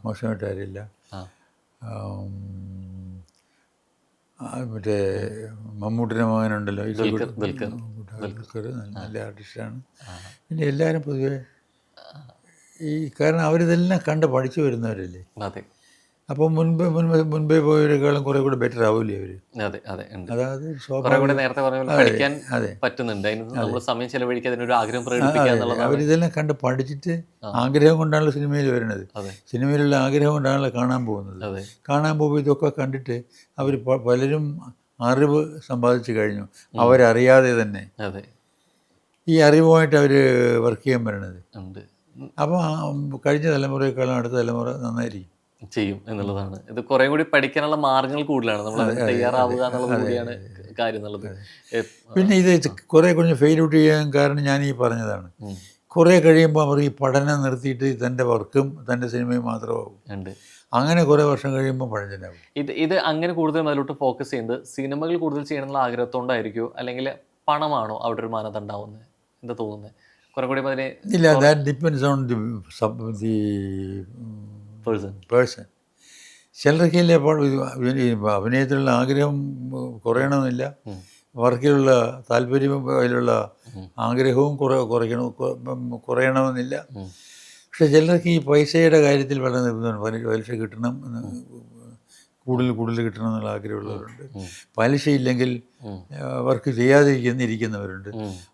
മോശമായിട്ട് ആരില്ല. മറ്റേ മമ്മൂട്ടിൻ്റെ മകനുണ്ടല്ലോ, ദുൽഖർ, നല്ല ആർട്ടിസ്റ്റാണ്. പിന്നെ എല്ലാവരും പൊതുവെ കാരണം അവരിതെല്ലാം കണ്ട് പഠിച്ചു വരുന്നവരല്ലേ. അതെ. അപ്പോൾ മുൻപേ പോയവരെക്കാളും കുറേ കൂടെ ബെറ്റർ ആവില്ലേ അവർ? അതെ അതെ ഉണ്ട്. അതായത് കുറെ കൂടെ നേരത്തെ പറഞ്ഞ പോലെ പഠിക്കാൻ അതെ പറ്റുന്നുണ്ട്. അതിന് നമ്മൾ സമയം ചെലവഴിക്കുക, അതിനൊരു ആഗ്രഹം പ്രകടിപ്പിക്കുക എന്നുള്ളതാണ്. അവരിതെല്ലാം കണ്ട് പഠിച്ചിട്ട് ആഗ്രഹം കൊണ്ടാണല്ലോ സിനിമയിൽ വരുന്നത്. അതെ സിനിമയിലുള്ള ആഗ്രഹം കൊണ്ടാണല്ലോ കാണാൻ പോകുന്നത്. അതെ കാണാൻ പോകുമ്പോൾ ഇതൊക്കെ കണ്ടിട്ട് അവർ പലരും അറിവ് സമ്പാദിച്ചു കഴിഞ്ഞു, അവരറിയാതെ തന്നെ. അതെ ഈ അറിവുമായിട്ട് അവർ വർക്ക് ചെയ്യാൻ വരണത്. ഉണ്ട് അപ്പോൾ കഴിഞ്ഞ തലമുറയെക്കാളും അടുത്ത തലമുറ നന്നായിരിക്കും ചെയ്യും എന്നുള്ളതാണ്. ഇത് കുറെ കൂടി പഠിക്കാനുള്ള മാർഗങ്ങൾ കൂടുതലാണ്, നമ്മൾ അതിന് തയ്യാറാവുക എന്നുള്ളത് കൂടിയാണ് കാര്യം എന്നുള്ളത്. പിന്നെ ഇത് കുറേ കുറഞ്ഞ് ഫെയിൽ ഔട്ട് ചെയ്യാൻ കാരണം ഞാൻ ഈ പറഞ്ഞതാണ്. കുറേ കഴിയുമ്പോൾ അവർ ഈ പഠനം നിർത്തിയിട്ട് തൻ്റെ വർക്കും തൻ്റെ സിനിമയും മാത്രമാകും. ഉണ്ട്. അങ്ങനെ കുറേ വർഷം കഴിയുമ്പോൾ പഴഞ്ചനാകും. ഇത് അങ്ങനെ കൂടുതൽ അതിലോട്ട് ഫോക്കസ് ചെയ്യുന്നത് സിനിമകൾ കൂടുതൽ ചെയ്യണമെന്നുള്ള ആഗ്രഹത്തോണ്ടായിരിക്കുമോ, അല്ലെങ്കിൽ പണമാണോ അവിടെ ഒരു മാനദണ്ഡം ഉണ്ടാവുന്നത്? എന്താ തോന്നുന്നത്? കുറെ കൂടി അതിനെ ഇല്ല, that depends on the person. ചിലർക്ക് അഭിനയത്തിലുള്ള ആഗ്രഹം കുറയണമെന്നില്ല, വർക്കിലുള്ള താല്പര്യവും അതിലുള്ള ആഗ്രഹവും കുറയണമെന്നില്ല. പക്ഷെ ചിലർക്ക് ഈ പൈസയുടെ കാര്യത്തിൽ വളരെ നിർബന്ധമാണ്. പലിശ കിട്ടണം, കൂടുതൽ കിട്ടണം എന്നുള്ള ആഗ്രഹമുള്ളവരുണ്ട്. പലിശയില്ലെങ്കിൽ വർക്ക് ചെയ്യാതെ ഇരിക്കുന്നവരുണ്ട്.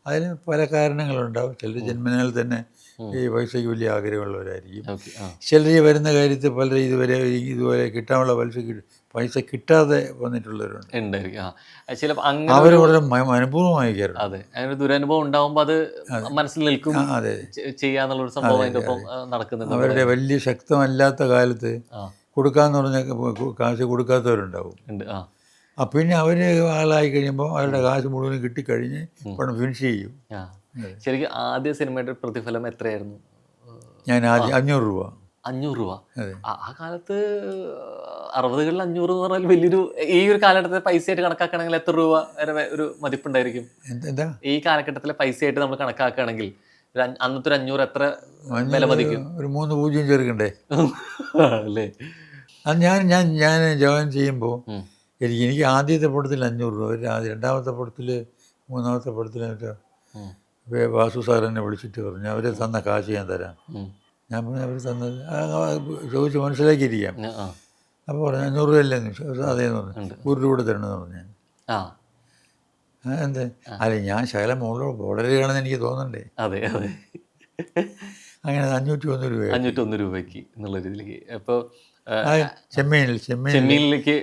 അതിന് പല കാരണങ്ങളുണ്ടാവും. ചിലർ ജന്മനാൽ തന്നെ ഈ പൈസയ്ക്ക് വലിയ ആഗ്രഹമുള്ളവരായിരിക്കും. ചിലർ വരുന്ന കാര്യത്തിൽ പലരും ഇതുപോലെ കിട്ടാനുള്ള പൈസ കിട്ടാതെ വന്നിട്ടുള്ളവരുണ്ട്. അവർ വളരെ മനഃപൂർവ്വമായി കയറും. അതെ, അങ്ങനെ ദുരനുഭവം ഉണ്ടാവുമ്പോൾ അത് മനസ്സിൽ നിൽക്കും. അതെ, ചെയ്യാന്നുള്ളൊരു സംഭവം അതിൻ്റെ ഒപ്പം നടക്കുന്നുണ്ട്. അവരുടെ വലിയ ശക്തമല്ലാത്ത കാലത്ത് കൊടുക്കാന്ന് പറഞ്ഞാൽ കാശ് കൊടുക്കാത്തവരുണ്ടാവും. പിന്നെ അവർ ആളായി കഴിയുമ്പോൾ അവരുടെ കാശ് മുഴുവൻ കിട്ടിക്കഴിഞ്ഞ് പണം ഫിനിഷ് ചെയ്യും. ശരിക്കും ആദ്യ സിനിമയുടെ പ്രതിഫലം എത്രയായിരുന്നു? ഞാൻ ആദ്യം 500 രൂപ. 500 രൂപ ആ കാലത്ത് 60കളിൽ 500 എന്ന് പറഞ്ഞാൽ വലിയൊരു, ഈ ഒരു കാലഘട്ടത്തിലെ പൈസയായിട്ട് കണക്കാക്കുകയാണെങ്കിൽ എത്ര രൂപ വരെ ഒരു മതിപ്പുണ്ടായിരിക്കും? എന്താ ഈ കാലഘട്ടത്തിലെ പൈസയായിട്ട് നമ്മൾ കണക്കാക്കുകയാണെങ്കിൽ അന്നത്തെ ഒരു 500 എത്ര വില മതിക്കും? ഒരു 3 പൂജ്യം ചേർക്കണ്ടേ അല്ലേ? അത് ഞാൻ ജോയിൻ ചെയ്യുമ്പോൾ എനിക്ക് ആദ്യത്തെ പടത്തിൽ 500 രൂപ, രണ്ടാമത്തെ പടത്തിൽ മൂന്നാമത്തെ പടത്തിൽ വാസു സാർ എന്നെ വിളിച്ചിട്ട് പറഞ്ഞു അവർ തന്ന കാശ് ഞാൻ തരാം. ഞാൻ പറഞ്ഞു അവർ തന്നത് ചോദിച്ച് മനസ്സിലാക്കിയിരിക്കാം. അപ്പോൾ പറഞ്ഞു 500 രൂപയല്ലേ? അതേന്ന് പറഞ്ഞു. 1 രൂപ കൂടെ തരണമെന്ന് പറഞ്ഞു. ഞാൻ എന്ത് അല്ല, ഞാൻ ശകലം വളരെയാണെന്ന് എനിക്ക് തോന്നണ്ടേ. അതെ അതെ, അങ്ങനെ 501 രൂപ 501 രൂപയ്ക്ക് എന്നുള്ള രീതിയിലേക്ക്. അപ്പോൾ ചെമ്മീനിലേക്ക്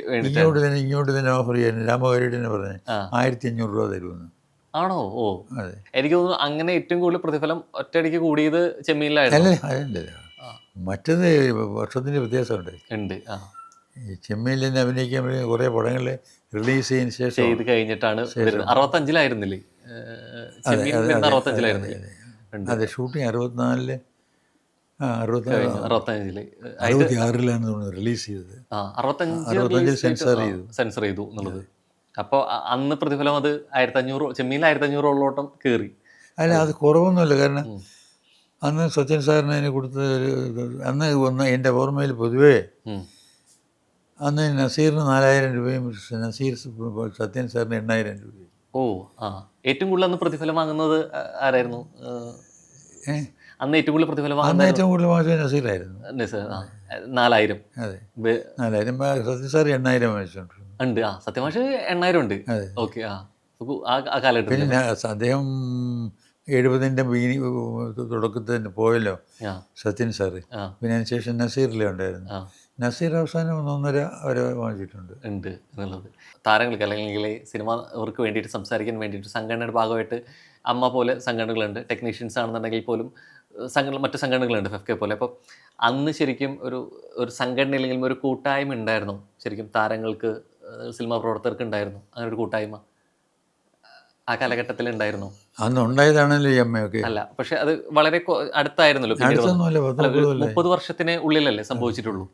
ഇങ്ങോട്ട് തന്നെ ഓഫർ ചെയ്യാൻ രാമകാരിയുടെ പറഞ്ഞ് 1500 രൂപ തരുമെന്ന്. ആണോ? ഓ അതെ, എനിക്ക് തോന്നുന്നു അങ്ങനെ ഏറ്റവും കൂടുതൽ പ്രതിഫലം ഒറ്റയടിക്ക് കൂടിയത് ചെമ്മീനിലായിരുന്നു. അല്ലല്ലോ, മറ്റത് വർഷത്തിൻ്റെ വ്യത്യാസമുണ്ട്. ഈ ചെമ്മീനിൽ തന്നെ അഭിനയിക്കാൻ വേണ്ടി കുറേ പടങ്ങൾ റിലീസ് ചെയ്തതിന് ശേഷം ചെയ്ത് കഴിഞ്ഞിട്ടാണ് 65-ലായിരുന്നില്ലേ? അതെ, ഷൂട്ടിങ് 64-ല് 65-ലാണ് തോന്നുന്നു റിലീസ് ചെയ്തത്. 65 സെൻസർ ചെയ്തു എന്നുള്ളത്. അപ്പോൾ അന്ന് പ്രതിഫലം അത് 1500, ചെമ്മീനിൽ 1500 കയറി. അല്ല, അത് കുറവൊന്നുമില്ല. കാരണം അന്ന് സത്യൻ സാറിന് അതിന് കൊടുത്ത അന്ന് എൻ്റെ ഓർമ്മയിൽ പൊതുവേ അന്ന് നസീറിന് 4000 രൂപയും സത്യൻ സാറിന് 8000 രൂപയും. ഓ ഏറ്റവും കൂടുതൽ അന്ന് പ്രതിഫലം വാങ്ങുന്നത് ആരായിരുന്നു? അന്ന് ഏറ്റവും കൂടുതൽ പ്രതിഫലം വാങ്ങിച്ചത് നസീറായിരുന്നു. 4000. അതെ, 4000. സത്യൻ സാർ 8000 വാങ്ങിച്ചിട്ടുണ്ട്. ഉണ്ട്. സത്യമാഷ് 8000 ഉണ്ട്. ഓക്കെ. ആ കാലഘട്ടത്തിൽ പിന്നെ അദ്ദേഹം 70-ന്റെ തുടക്കത്തിൽ തന്നെ പോയല്ലോ സത്യൻ സാറ്. പിന്നെ അതിന് ശേഷം നസീറിലെ ഉണ്ടായിരുന്നു. നസീർ അവസാനം 1.5 വരെ വാങ്ങിച്ചിട്ടുണ്ട്. ഉണ്ട് എന്നുള്ളത്. താരങ്ങൾക്ക് അല്ലെങ്കിൽ സിനിമ അവർക്ക് വേണ്ടിയിട്ട് സംസാരിക്കാൻ വേണ്ടിയിട്ട് സംഘടനയുടെ ഭാഗമായിട്ട് അമ്മ പോലെ സംഘടനകളുണ്ട്. ടെക്നീഷ്യൻസ് ആണെന്നുണ്ടെങ്കിൽ പോലും മറ്റു സംഘടനകളുണ്ട്, FFK പോലെ. അപ്പോൾ അന്ന് ശരിക്കും ഒരു സംഘടന അല്ലെങ്കിൽ ഒരു കൂട്ടായ്മ ഉണ്ടായിരുന്നു ശരിക്കും താരങ്ങൾക്ക്, സിനിമാ പ്രവർത്തകർക്ക് ഉണ്ടായിരുന്നു അങ്ങനെ ഒരു കൂട്ടായ്മ ആ കാലഘട്ടത്തിൽ ഉണ്ടായിരുന്നു? അന്ന് ഉണ്ടായതാണല്ലോ ഈ അമ്മയൊക്കെ. അല്ല, പക്ഷെ അത് വളരെ അടുത്തായിരുന്നല്ലോ. 30 വർഷത്തിന് ഉള്ളിലല്ലേ സംഭവിച്ചിട്ടുള്ളൂ.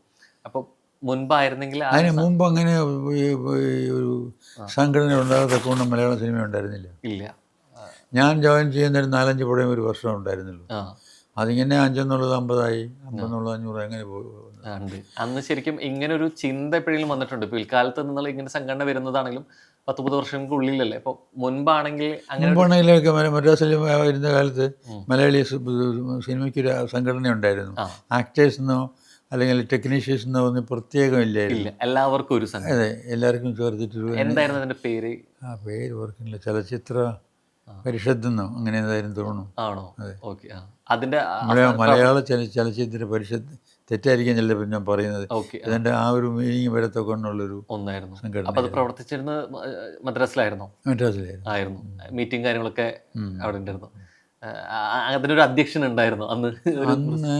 അപ്പോൾ മുൻപായിരുന്നെങ്കിൽ അതിന് മുമ്പ് അങ്ങനെ ഒരു സംഘടന ഉണ്ടാകത്തക്കൊണ്ട് മലയാള സിനിമ ഉണ്ടായിരുന്നില്ല. ഇല്ല. ഞാൻ ജോയിൻ ചെയ്യുന്നൊരു 4-5 പടം ഒരു വർഷം ഉണ്ടായിരുന്നുള്ളൂ. അതിങ്ങനെ 5 എന്നുള്ളത് 50 50 എന്നുള്ളത് 500 അങ്ങനെ ഉണ്ട്. അന്ന് ശരിക്കും ഇങ്ങനെ ഒരു ചിന്ത എപ്പോഴെങ്കിലും വന്നിട്ടുണ്ട്? പിൽക്കാലത്ത് നിന്നുള്ള ഇങ്ങനെ സംഘടന വരുന്നതാണെങ്കിലും 10-30 വർഷങ്ങൾക്കുള്ളിലല്ലേ? അപ്പോൾ മുൻപാണെങ്കിൽ മുൻപാണെങ്കിലൊക്കെ മദ്രാസിൽ വരുന്ന കാലത്ത് മലയാളി സിനിമയ്ക്കൊരു സംഘടന ഉണ്ടായിരുന്നു. ആക്ടേഴ്സ് എന്നോ അല്ലെങ്കിൽ ടെക്നീഷ്യൻസ് എന്ന് പറഞ്ഞ് പ്രത്യേകം ഇല്ലായിരുന്നു. ഇല്ല, എല്ലാവർക്കും ഒരു സംഘം. അതെ, എല്ലാവർക്കും ചേർത്തിട്ടൊരു എന്തായിരുന്നു അതിന്റെ പേര്? ആ പേര് ഓർക്കുന്നില്ല, ചലച്ചിത്ര പരിഷത്ത് എന്നോ അങ്ങനെ എന്തായാലും തോന്നുന്നു. ആണോ? ഓക്കെ. അതിന്റെ നമ്മുടെ മലയാള ചലച്ചിത്ര പരിഷത്ത്, തെറ്റായിരിക്കും ചിലപ്പോൾ ഞാൻ പറയുന്നത്. ഓക്കെ. അതിൻ്റെ ആ ഒരു മീനിങ് വരത്തൊക്കെ ഉള്ളൊരു ഒന്നായിരുന്നു. സംഘടന അപ്പൊ അത് പ്രവർത്തിച്ചിരുന്നത് മദ്രാസിലായിരുന്നോ? മദ്രാസിലായിരുന്നു. ആയിരുന്നു. മീറ്റിംഗ് കാര്യങ്ങളൊക്കെ അവിടെ ഉണ്ടായിരുന്നു. അതിനൊരു അധ്യക്ഷൻ ഉണ്ടായിരുന്നു അന്ന്? അന്ന്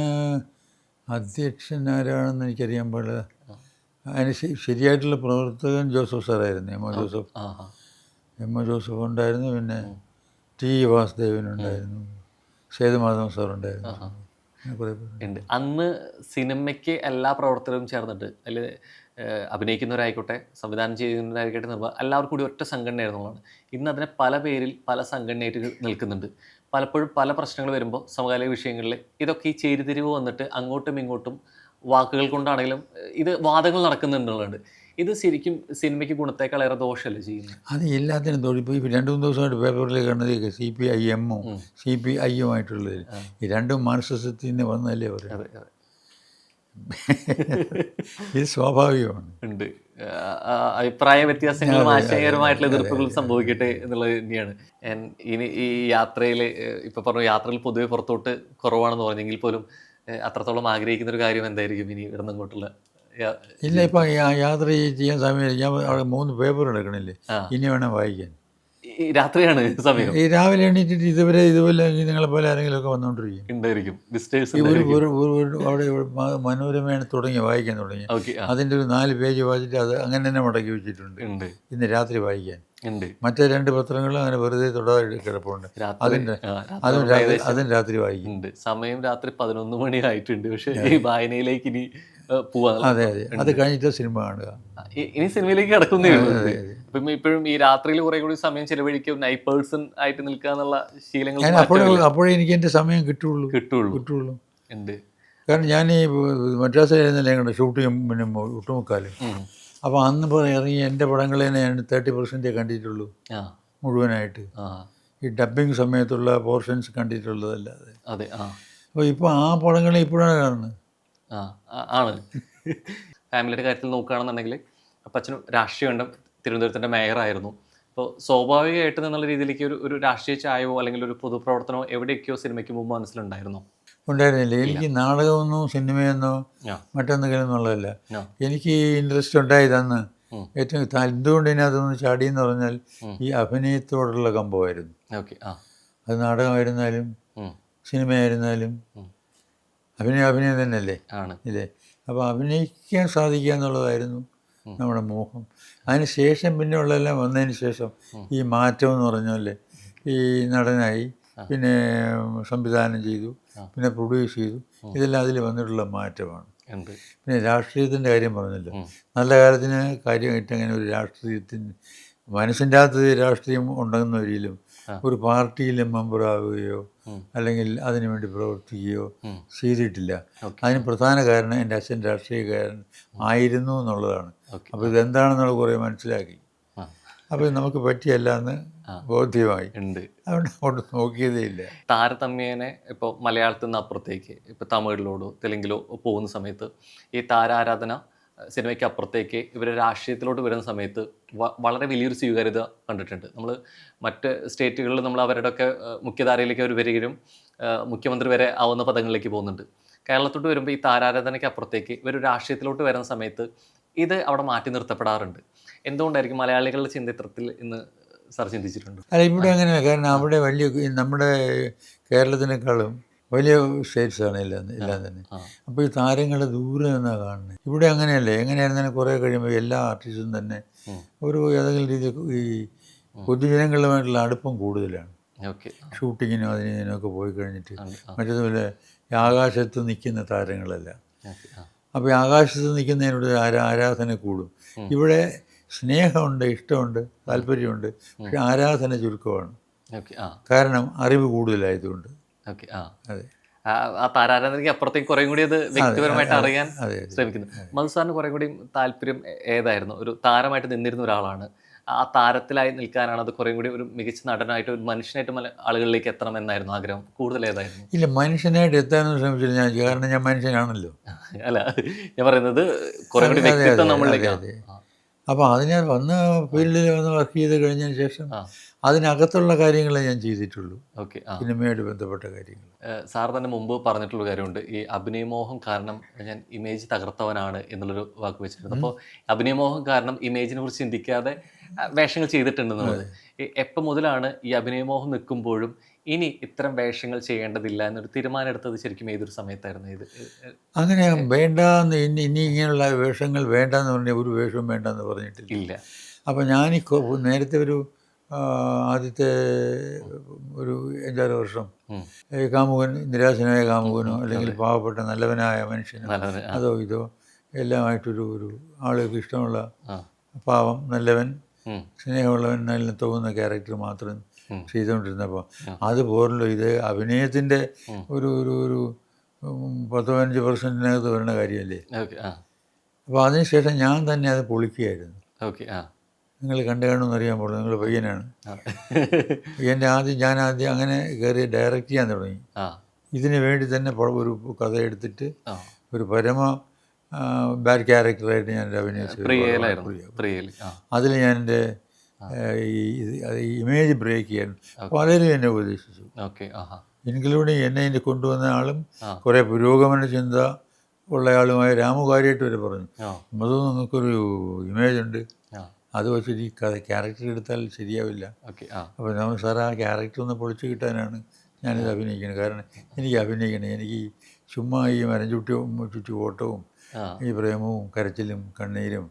അധ്യക്ഷൻ ആരാണെന്ന് എനിക്കറിയാൻ പാടില്ല. അതിന് ശരിയായിട്ടുള്ള പ്രവർത്തകൻ ജോസഫ് സാറായിരുന്നു, M O Joseph. M O Joseph ഉണ്ടായിരുന്നു, പിന്നെ ടി വാസുദേവൻ ഉണ്ടായിരുന്നു, സേതുമാധവൻ സാറുണ്ടായിരുന്നു, അങ്ങനെ കുറേ പേര് ഉണ്ട്. അന്ന് സിനിമയ്ക്ക് എല്ലാ പ്രവർത്തകരും ചേർന്നിട്ട് അതിൽ അഭിനയിക്കുന്നവരായിക്കോട്ടെ, സംവിധാനം ചെയ്യുന്നവരായിക്കോട്ടെ, എല്ലാവർക്കും കൂടി ഒറ്റ സംഘടനയായിരുന്നുള്ളതാണ്. ഇന്ന് അതിനെ പല പേരിൽ പല സംഘടനയായിട്ട് നിൽക്കുന്നുണ്ട്. പലപ്പോഴും പല പ്രശ്നങ്ങൾ വരുമ്പോൾ സമകാലിക വിഷയങ്ങളിൽ ഇതൊക്കെ ഈ ചേരിതിരിവ് വന്നിട്ട് അങ്ങോട്ടും ഇങ്ങോട്ടും വാക്കുകൾ കൊണ്ടാണെങ്കിലും ഇത് വാദങ്ങൾ നടക്കുന്നുണ്ടുള്ളത്. ഇത് ശരിക്കും സിനിമയ്ക്ക് ഗുണത്തേക്കാളേറെ ദോഷമല്ലേ ചെയ്യുന്നത്? അത് എല്ലാത്തിനും തൊഴിൽ. ഇപ്പോൾ ഈ 2-3 ദിവസമായിട്ട് പേപ്പറിൽ കാണുന്നത് CPIM-ഉം CPI-ഉമായിട്ടുള്ളത്, ഈ രണ്ടും മാർക്സിസത്തിൽ നിന്ന് വന്നതല്ലേ പറയും. അതെ അതെ, ഇത് സ്വാഭാവികമാണ്. ഉണ്ട്. അഭിപ്രായ വ്യത്യാസങ്ങളും ആശയകരമായിട്ടുള്ള എതിർപ്പുകൾ സംഭവിക്കട്ടെ എന്നുള്ളത് തന്നെയാണ്. ഇനി ഈ യാത്രയിൽ ഇപ്പം പറഞ്ഞു, യാത്രയിൽ പൊതുവെ പുറത്തോട്ട് കുറവാണെന്ന് പറഞ്ഞെങ്കിൽ പോലും അത്രത്തോളം ആഗ്രഹിക്കുന്ന ഒരു കാര്യം എന്തായിരിക്കും ഇനി ഇവിടുന്ന് അങ്ങോട്ടുള്ള? ഇല്ല, ഇപ്പം യാത്ര ചെയ്യാൻ സമയം ഞാൻ അവിടെ 3 പേപ്പർ എടുക്കണില്ലേ, ഇനി വേണം വായിക്കാൻ. രാത്രിയാണ് സമയം. ഈ രാവിലെ എണീറ്റിട്ട് ഇതുപോലെ നിങ്ങളെ പോലെ ആരെങ്കിലുമൊക്കെ വന്നുകൊണ്ടിരിക്കും, ഉണ്ടായിരിക്കും. അവിടെ മനോരമയാണ് വായിക്കാൻ തുടങ്ങി. അതിൻ്റെ ഒരു 4 പേജ് വായിച്ചിട്ട് അത് അങ്ങനെ തന്നെ മടക്കി വെച്ചിട്ടുണ്ട്, ഇന്ന് രാത്രി വായിക്കാൻ. മറ്റേ 2 പത്രങ്ങളും അങ്ങനെ വെറുതെ തൊടാതെ കിടപ്പുണ്ട്, അതും രാത്രി വായിക്കും. സമയം രാത്രി 11 മണി ആയിട്ടുണ്ട്. പക്ഷേ ഈ വായനയിലേക്ക് ഇനി പോവാ. അതെ അതെ, അത് കഴിഞ്ഞിട്ട് സിനിമ കാണുക. ഇനി സിനിമയിലേക്ക് കിടക്കുന്നേ ഉള്ളൂ. ഇപ്പം ഇപ്പോഴും ഈ രാത്രിയിൽ കുറെ കൂടി സമയം ചെലവഴിക്കും, നൈറ്റ് പേഴ്സൺ ആയിട്ട് നിൽക്കുക എന്നുള്ള ശീലങ്ങൾ അപ്പോഴേ എനിക്ക് എൻ്റെ സമയം കിട്ടുള്ളൂ. ഉണ്ട്. കാരണം ഞാൻ ഈ മദ്രാസിലായിരുന്നല്ലേ ഞങ്ങളുടെ ഷൂട്ട് ചെയ്യും, പിന്നെ ഒട്ടുമുക്കാലും. അപ്പോൾ അന്ന് ഇറങ്ങി എൻ്റെ പടങ്ങളെ ഞാൻ 30% കണ്ടിട്ടുള്ളൂ മുഴുവനായിട്ട്. ഈ ഡബ്ബിങ് സമയത്തുള്ള പോർഷൻസ് കണ്ടിട്ടുള്ളതല്ലാതെ. അതെ. അപ്പോൾ ഇപ്പോൾ ആ പടങ്ങളെ ഇപ്പോഴാണ് കാണുന്നത്. ആണ്. ഫാമിലിയുടെ കാര്യത്തിൽ നോക്കുകയാണെന്നുണ്ടെങ്കിൽ അപ്പച്ചനും രാഷ്ട്രീയമുണ്ട്, തിരുവനന്തപുരത്തിൻ്റെ മേയറായിരുന്നു. അപ്പോൾ സ്വാഭാവികമായിട്ട് എന്നുള്ള രീതിയിലേക്ക് ഒരു രാഷ്ട്രീയ ചായവോ അല്ലെങ്കിൽ ഒരു പൊതുപ്രവർത്തനമോ എവിടെയൊക്കെയോ സിനിമയ്ക്ക് മുമ്പ് മനസ്സിലുണ്ടായിരുന്നോ? ഉണ്ടായിരുന്നില്ല. എനിക്ക് നാടകമൊന്നും സിനിമയെന്നോ മറ്റൊന്നെങ്കിലും എന്നുള്ളതല്ല. എനിക്ക് ഇൻട്രസ്റ്റ് ഉണ്ടായതന്ന് ഏറ്റവും എന്തുകൊണ്ട് ഇതിനകത്തൊന്ന് ചാടിയെന്ന് പറഞ്ഞാൽ ഈ അഭിനയത്തോടുള്ള കമ്പമായിരുന്നു. അത് നാടകമായിരുന്നാലും സിനിമയായിരുന്നാലും അഭിനയം തന്നെയല്ലേ ഇല്ലേ. അപ്പോൾ അഭിനയിക്കാൻ സാധിക്കുക എന്നുള്ളതായിരുന്നു നമ്മുടെ മോഹം. അതിന് ശേഷം പിന്നെ ഉള്ളതെല്ലാം വന്നതിന് ശേഷം ഈ മാറ്റം എന്ന് പറഞ്ഞാൽ ഈ നടനായി, പിന്നെ സംവിധാനം ചെയ്തു, പിന്നെ പ്രൊഡ്യൂസ് ചെയ്തു, ഇതെല്ലാം അതിൽ വന്നിട്ടുള്ള മാറ്റമാണ്. പിന്നെ രാഷ്ട്രീയത്തിൻ്റെ കാര്യം പറഞ്ഞല്ലോ, നല്ല കാലത്തിന് കാര്യമായിട്ട് അങ്ങനെ ഒരു രാഷ്ട്രീയത്തിന് മനസ്സിൻ്റെ അകത്ത് രാഷ്ട്രീയം ഉണ്ടെന്ന വരിയിലും ഒരു പാർട്ടിയിൽ മെമ്പറാവുകയോ അല്ലെങ്കിൽ അതിനു വേണ്ടി പ്രവർത്തിക്കുകയോ ചെയ്തിട്ടില്ല. അതിന് പ്രധാന കാരണം എൻ്റെ അച്ഛൻ രാഷ്ട്രീയക്കാരൻ ആയിരുന്നു എന്നുള്ളതാണ്. അപ്പോൾ ഇതെന്താണെന്നുള്ള കുറേ മനസ്സിലാക്കി. അപ്പോൾ നമുക്ക് പറ്റിയല്ല എന്ന് ബോധ്യമായി. അതുകൊണ്ട് അങ്ങോട്ട് നോക്കിയതേ ഇല്ല. താരതമ്യേനെ ഇപ്പോൾ മലയാളത്തിൽ നിന്ന് അപ്പുറത്തേക്ക് ഇപ്പോൾ തമിഴിലോടോ തെലുങ്കിലോ പോകുന്ന സമയത്ത് ഈ താരാരാധന സിനിമയ്ക്ക് അപ്പുറത്തേക്ക് ഇവർ രാഷ്ട്രീയത്തിലോട്ട് വരുന്ന സമയത്ത് വളരെ വലിയൊരു സ്വീകാര്യത കണ്ടിട്ടുണ്ട്. നമ്മൾ മറ്റ് സ്റ്റേറ്റുകളിൽ നമ്മൾ അവരുടെയൊക്കെ മുഖ്യധാരയിലേക്ക് അവർ വരികയും മുഖ്യമന്ത്രി വരെ ആവുന്ന പദങ്ങളിലേക്ക് പോകുന്നുണ്ട്. കേരളത്തോട്ട് വരുമ്പോൾ ഈ താരാരാധനയ്ക്ക് അപ്പുറത്തേക്ക് ഇവർ രാഷ്ട്രീയത്തിലോട്ട് വരുന്ന സമയത്ത് ഇത് അവിടെ മാറ്റി നിർത്തപ്പെടാറുണ്ട്. എന്തുകൊണ്ടായിരിക്കും മലയാളികളുടെ ചിന്തത്തിൽ ഇന്ന് സാർ ചിന്തിച്ചിട്ടുണ്ട്? അല്ല, ഇവിടെ അങ്ങനെയല്ല. കാരണം അവിടെ വലിയ നമ്മുടെ കേരളത്തിനേക്കാളും വലിയ സ്റ്റേറ്റ്സാണ് എല്ലാം തന്നെ. അപ്പോൾ ഈ താരങ്ങൾ ദൂരെ നിന്നാണ് കാണുന്നത്. ഇവിടെ അങ്ങനെയല്ലേ. എങ്ങനെയായിരുന്നാലും കുറേ കഴിയുമ്പോൾ എല്ലാ ആർട്ടിസ്റ്റും തന്നെ ഒരു ഏതെങ്കിലും രീതിയിൽ ഈ പൊതുജനങ്ങളുമായിട്ടുള്ള അടുപ്പം കൂടുതലാണ്. ഷൂട്ടിങ്ങിനും അതിനൊക്കെ പോയി കഴിഞ്ഞിട്ട് മറ്റേതുപോലെ ആകാശത്ത് നിൽക്കുന്ന താരങ്ങളല്ല. അപ്പോൾ ഈ ആകാശത്ത് നിൽക്കുന്നതിനോട് ആരാധന കൂടും. ഇവിടെ സ്നേഹമുണ്ട്, ഇഷ്ടമുണ്ട്, താല്പര്യമുണ്ട്, പക്ഷെ ആരാധന ചുരുക്കമാണ്. കാരണം അറിവ് കൂടുതലായതുകൊണ്ട്. അതെ, ആ താരാരാധനയ്ക്ക് അപ്പുറത്തേക്ക് കുറേ കൂടി അത് വ്യക്തിപരമായിട്ട് അറിയാൻ ശ്രമിക്കുന്നു. മധു സാറിന് കുറേ കൂടി താല്പര്യം ഏതായിരുന്നു? ഒരു താരമായിട്ട് നിന്നിരുന്ന ഒരാളാണ്, ആ താരത്തിലായി നിൽക്കാനാണ്, അത് കുറേ കൂടി ഒരു മികച്ച നടനായിട്ട് ഒരു മനുഷ്യനായിട്ട് ആളുകളിലേക്ക് എത്തണം എന്നായിരുന്നു ആഗ്രഹം? കൂടുതൽ ഏതായിരുന്നു? ഇല്ല, മനുഷ്യനായിട്ട് എത്താനൊന്നും ശ്രമിച്ചില്ല ഞാൻ, കാരണം ഞാൻ മനുഷ്യനാണല്ലോ. അല്ല, ഞാൻ പറയുന്നത് കുറേ കൂടി അതെ, അതെ, വ്യക്തിത്വം അതെ, നമ്മളിലേക്ക്. അതെ. അപ്പോൾ അതിന് വന്ന് ഫീൽഡിൽ വന്ന് വർക്ക് ചെയ്ത് കഴിഞ്ഞതിന് ശേഷം ആ, അതിനകത്തുള്ള കാര്യങ്ങളെ ഞാൻ ചെയ്തിട്ടുള്ളൂ, ഓക്കെ. ആ, സിനിമയായിട്ട് ബന്ധപ്പെട്ട കാര്യങ്ങൾ. സാർ തന്നെ മുമ്പ് പറഞ്ഞിട്ടുള്ള കാര്യമുണ്ട്, ഈ അഭിനയമോഹം കാരണം ഞാൻ ഇമേജ് തകർത്തവനാണ് എന്നുള്ളൊരു വാക്ക് വെച്ചിട്ടുണ്ട്. അപ്പോൾ അഭിനയമോഹം കാരണം ഇമേജിനെ കുറിച്ച് ചിന്തിക്കാതെ വേഷങ്ങൾ ചെയ്തിട്ടുണ്ടെന്നുള്ളത്, എപ്പോൾ മുതലാണ് ഈ അഭിനയമോഹം നിൽക്കുമ്പോഴും ഇനി ഇത്തരം വേഷങ്ങൾ ചെയ്യേണ്ടതില്ല എന്നൊരു തീരുമാനം എടുത്തത് ശരിക്കും ഏതൊരു സമയത്തായിരുന്നു ഇത്? അങ്ങനെ വേണ്ടാന്ന്, ഇനി ഇങ്ങനെയുള്ള വേഷങ്ങൾ വേണ്ടാന്ന് പറഞ്ഞാൽ ഒരു വേഷവും വേണ്ടെന്ന് പറഞ്ഞിട്ടില്ല. ഇല്ല. അപ്പോൾ ഞാൻ നേരത്തെ ഒരു ആദ്യത്തെ ഒരു 5-6 വർഷം ഉം. ഈ കാമുകൻ, നിരാശനായ കാമുകനോ അല്ലെങ്കിൽ പാവപ്പെട്ട നല്ലവനായ മനുഷ്യനോ നല്ലത്. ആ, അതോ ഇതോ എല്ലാമായിട്ടൊരു ആളുകൾക്ക് ഇഷ്ടമുള്ള ആ, പാവം, നല്ലവൻ, ഉം, സ്നേഹമുള്ളവൻ നല്ല തോന്നുന്ന ക്യാരക്ടർ മാത്രം ഉം. ചെയ്തുകൊണ്ടിരുന്നപ്പോൾ അത് പോരല്ലോ, ഇത് അഭിനയത്തിൻ്റെ ഒരു ഒരു ഒരു 10-15% വരുന്ന കാര്യമല്ലേ. ഓക്കെ. ആ, അപ്പോൾ അതിനുശേഷം ഞാൻ തന്നെ അത് പൊളിക്കുകയായിരുന്നു. ഓക്കെ. ആ, നിങ്ങൾ കണ്ടു കാണുമെന്ന് അറിയാൻ പാടില്ല, നിങ്ങൾ പയ്യനാണ്. ആ. ഞാൻ ആദ്യം അങ്ങനെ കയറി ഡയറക്റ്റ് ചെയ്യാൻ തുടങ്ങി. ആ, ഇതിന് വേണ്ടി തന്നെ ഒരു കഥ എടുത്തിട്ട് ആ. ഒരു പരമ ബാഡ് ക്യാരക്ടറായിട്ട് ഞാൻ അഭിനയിച്ചു. പ്രിയയിലായിരുന്നു. പ്രിയയിൽ. ആ, അതിൽ ഞാൻ എൻ്റെ ഈ ഇമേജ് ബ്രേക്ക് ചെയ്യാൻ പലരും എന്നെ ഉപദേശിച്ചു, ഓക്കെ. ആഹാ. ഇൻക്ലൂഡിങ് എന്നെ ഇതിൻ്റെ കൊണ്ടുവന്ന ആളും ആ, കുറേ പുരോഗമന ചിന്ത ഉള്ളയാളുമായ രാമുകാരിയായിട്ട് വരെ പറഞ്ഞു, ആ, മധു, നിങ്ങൾക്കൊരു ഇമേജ് ഉണ്ട്, ആ, അത് വെച്ചിട്ട് ഈ ക്യാരക്ടർ എടുത്താൽ ശരിയാവില്ല. ഓക്കെ. ആ, അപ്പോൾ നമ്മൾ സാർ ആ ക്യാരക്ടർ ഒന്ന് പൊളിച്ച് കിട്ടാനാണ് ഞാനിത് അഭിനയിക്കുന്നത്. കാരണം എനിക്ക് അഭിനയിക്കണം, എനിക്ക് ചുമ്മാ ഈ ചുറ്റി ഓട്ടവും ആ, ഈ പ്രേമവും കരച്ചിലും കണ്ണീരും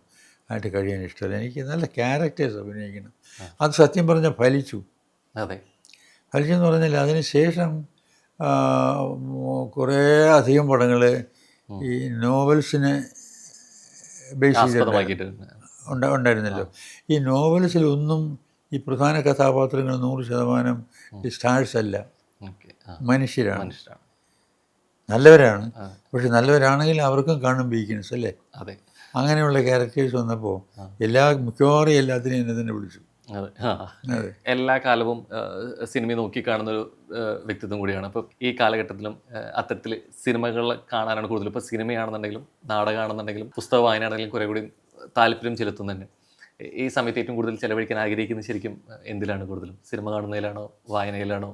ആയിട്ട് കഴിയാൻ ഇഷ്ടമല്ല. എനിക്ക് നല്ല ക്യാരക്ടേഴ്സ് അഭിനയിക്കണം. അത് സത്യം പറഞ്ഞാൽ ഫലിച്ചു. അതെ. ഫലിച്ചെന്ന് പറഞ്ഞാൽ അതിന് ശേഷം കുറേ അധികം പടങ്ങൾ ഈ നോവൽസിനെ ബേസ് ചെയ്തിട്ടുണ്ടായിരുന്നു. ആസ്പദമാക്കിയിട്ട്. ഉണ്ടായിരുന്നല്ലോ. ഈ നോവൽസിലൊന്നും ഈ പ്രധാന കഥാപാത്രങ്ങൾ 100% ഈ സ്റ്റാർസ് അല്ല, ഓക്കെ. ആ, മനുഷ്യരാണ്, മനുഷ്യരാണ്. നല്ലവരാണ്. ആ, പക്ഷെ നല്ലവരാണെങ്കിൽ അവർക്കും കാണും വീക്ക്നെസ് അല്ലേ. അതെ. അങ്ങനെയുള്ള ക്യാരക്ടേഴ്സ് വന്നപ്പോൾ മിക്കവാറും എല്ലാത്തിനും എന്നെ തന്നെ വിളിച്ചു. അതെ. ആ, അതെ. എല്ലാ കാലവും സിനിമ നോക്കിക്കാണുന്ന ഒരു വ്യക്തിത്വം കൂടിയാണ്. അപ്പോൾ ഈ കാലഘട്ടത്തിലും അത്തരത്തിൽ സിനിമകൾ കാണാനാണ് കൂടുതലും. ഇപ്പോൾ സിനിമയാണെന്നുണ്ടെങ്കിലും നാടകമാണെന്നുണ്ടെങ്കിലും പുസ്തക വായനയാണെങ്കിലും കുറേ കൂടി താല്പര്യം ചെലുത്തുന്നുണ്ട്. ഈ സമയത്ത് ഏറ്റവും കൂടുതൽ ചിലവഴിക്കാൻ ആഗ്രഹിക്കുന്നത് ശരിക്കും എന്തിലാണ് കൂടുതലും? സിനിമ കാണുന്നതിലാണോ, വായനയിലാണോ?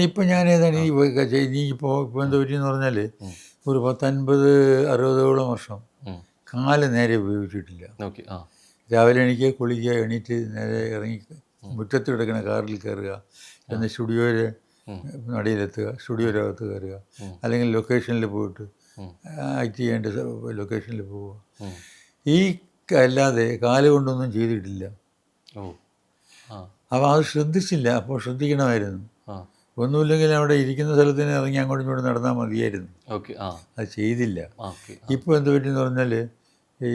ഇപ്പോൾ ഞാൻ ഏതാണ് ഇപ്പോൾ എന്താ പറ്റിയെന്ന് പറഞ്ഞാൽ ഒരു 50-60 വർഷം കാല് നേരെ ഉപയോഗിച്ചിട്ടില്ല. ഓക്കെ. ആ, രാവിലെ എണീക്കുക, കുളിക്കുക, എണീറ്റ് നേരെ ഇറങ്ങി മുറ്റത്ത് കിടക്കുന്ന കാറിൽ കയറുക, എന്ന് സ്റ്റുഡിയോയിൽ നടിയിലെത്തുക, സ്റ്റുഡിയോയിലകത്ത് കയറുക, അല്ലെങ്കിൽ ലൊക്കേഷനിൽ പോയിട്ട് ആക്ട് ചെയ്യേണ്ട ലൊക്കേഷനിൽ പോവുക. ഈ അല്ലാതെ കാല് കൊണ്ടൊന്നും ചെയ്തിട്ടില്ല. ഓ, ആ, അപ്പോൾ അത് ശ്രദ്ധിച്ചില്ല. അപ്പോൾ ശ്രദ്ധിക്കണമായിരുന്നു. ആ, ഒന്നുമില്ലെങ്കിൽ അവിടെ ഇരിക്കുന്ന സ്ഥലത്ത് നിന്ന് ഇറങ്ങി അങ്ങോട്ടും ഇങ്ങോട്ടും നടന്നാൽ മതിയായിരുന്നു. ഓക്കെ. ആ, അത് ചെയ്തില്ല. ഓക്കെ. ഇപ്പോൾ എന്ത് പറ്റിയെന്ന് പറഞ്ഞാൽ ഈ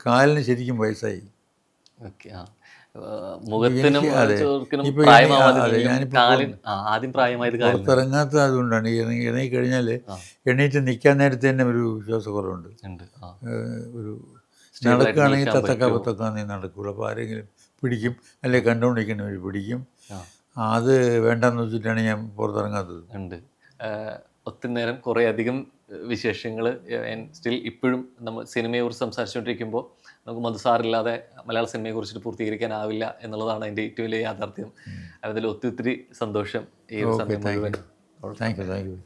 കാലിന് ശരിക്കും വയസ്സായി. ഓക്കെ. ആ, മുഖത്തിനും അതെ. ചുവർക്കിനും ഇപ്പോൾ ഞാനിപ്പോൾ ആദ്യം പ്രായമായത് കാലിന്. പുറത്തിറങ്ങാത്തത് അതുകൊണ്ടാണ്. ഇറങ്ങിക്കഴിഞ്ഞാൽ എണീറ്റ് നിൽക്കാൻ നേരത്തെ തന്നെ ഒരു വിശ്വാസക്കുറവുണ്ട്. ഉണ്ട്. ആ, ഒരു നടക്കുകയാണെങ്കിൽ തത്തക്കാപത്തൊക്കെ നടക്കുകയുള്ളൂ. അപ്പോൾ ആരെങ്കിലും പിടിക്കും, അല്ലെങ്കിൽ കണ്ടുകൊണ്ടിരിക്കുന്നവർ പിടിക്കും. ആ, അത് വേണ്ടെന്ന് വെച്ചിട്ടാണ് ഞാൻ പുറത്തിറങ്ങാത്തത്. ഉണ്ട്. ഒത്തിരി നേരം കുറേ അധികം വിശേഷങ്ങൾ സ്റ്റിൽ ഇപ്പോഴും നമ്മൾ സിനിമയെക്കുറിച്ച് സംസാരിച്ചുകൊണ്ടിരിക്കുമ്പോൾ നമുക്ക് മധുസാറില്ലാതെ മലയാള സിനിമയെക്കുറിച്ചിട്ട് പൂർത്തീകരിക്കാനാവില്ല എന്നുള്ളതാണ് അതിൻ്റെ ഏറ്റവും വലിയ യാഥാർത്ഥ്യം. അതിൽ ഒത്തിരി സന്തോഷം ഈ ഒരു സമയം മുഴുവൻ. Thank you.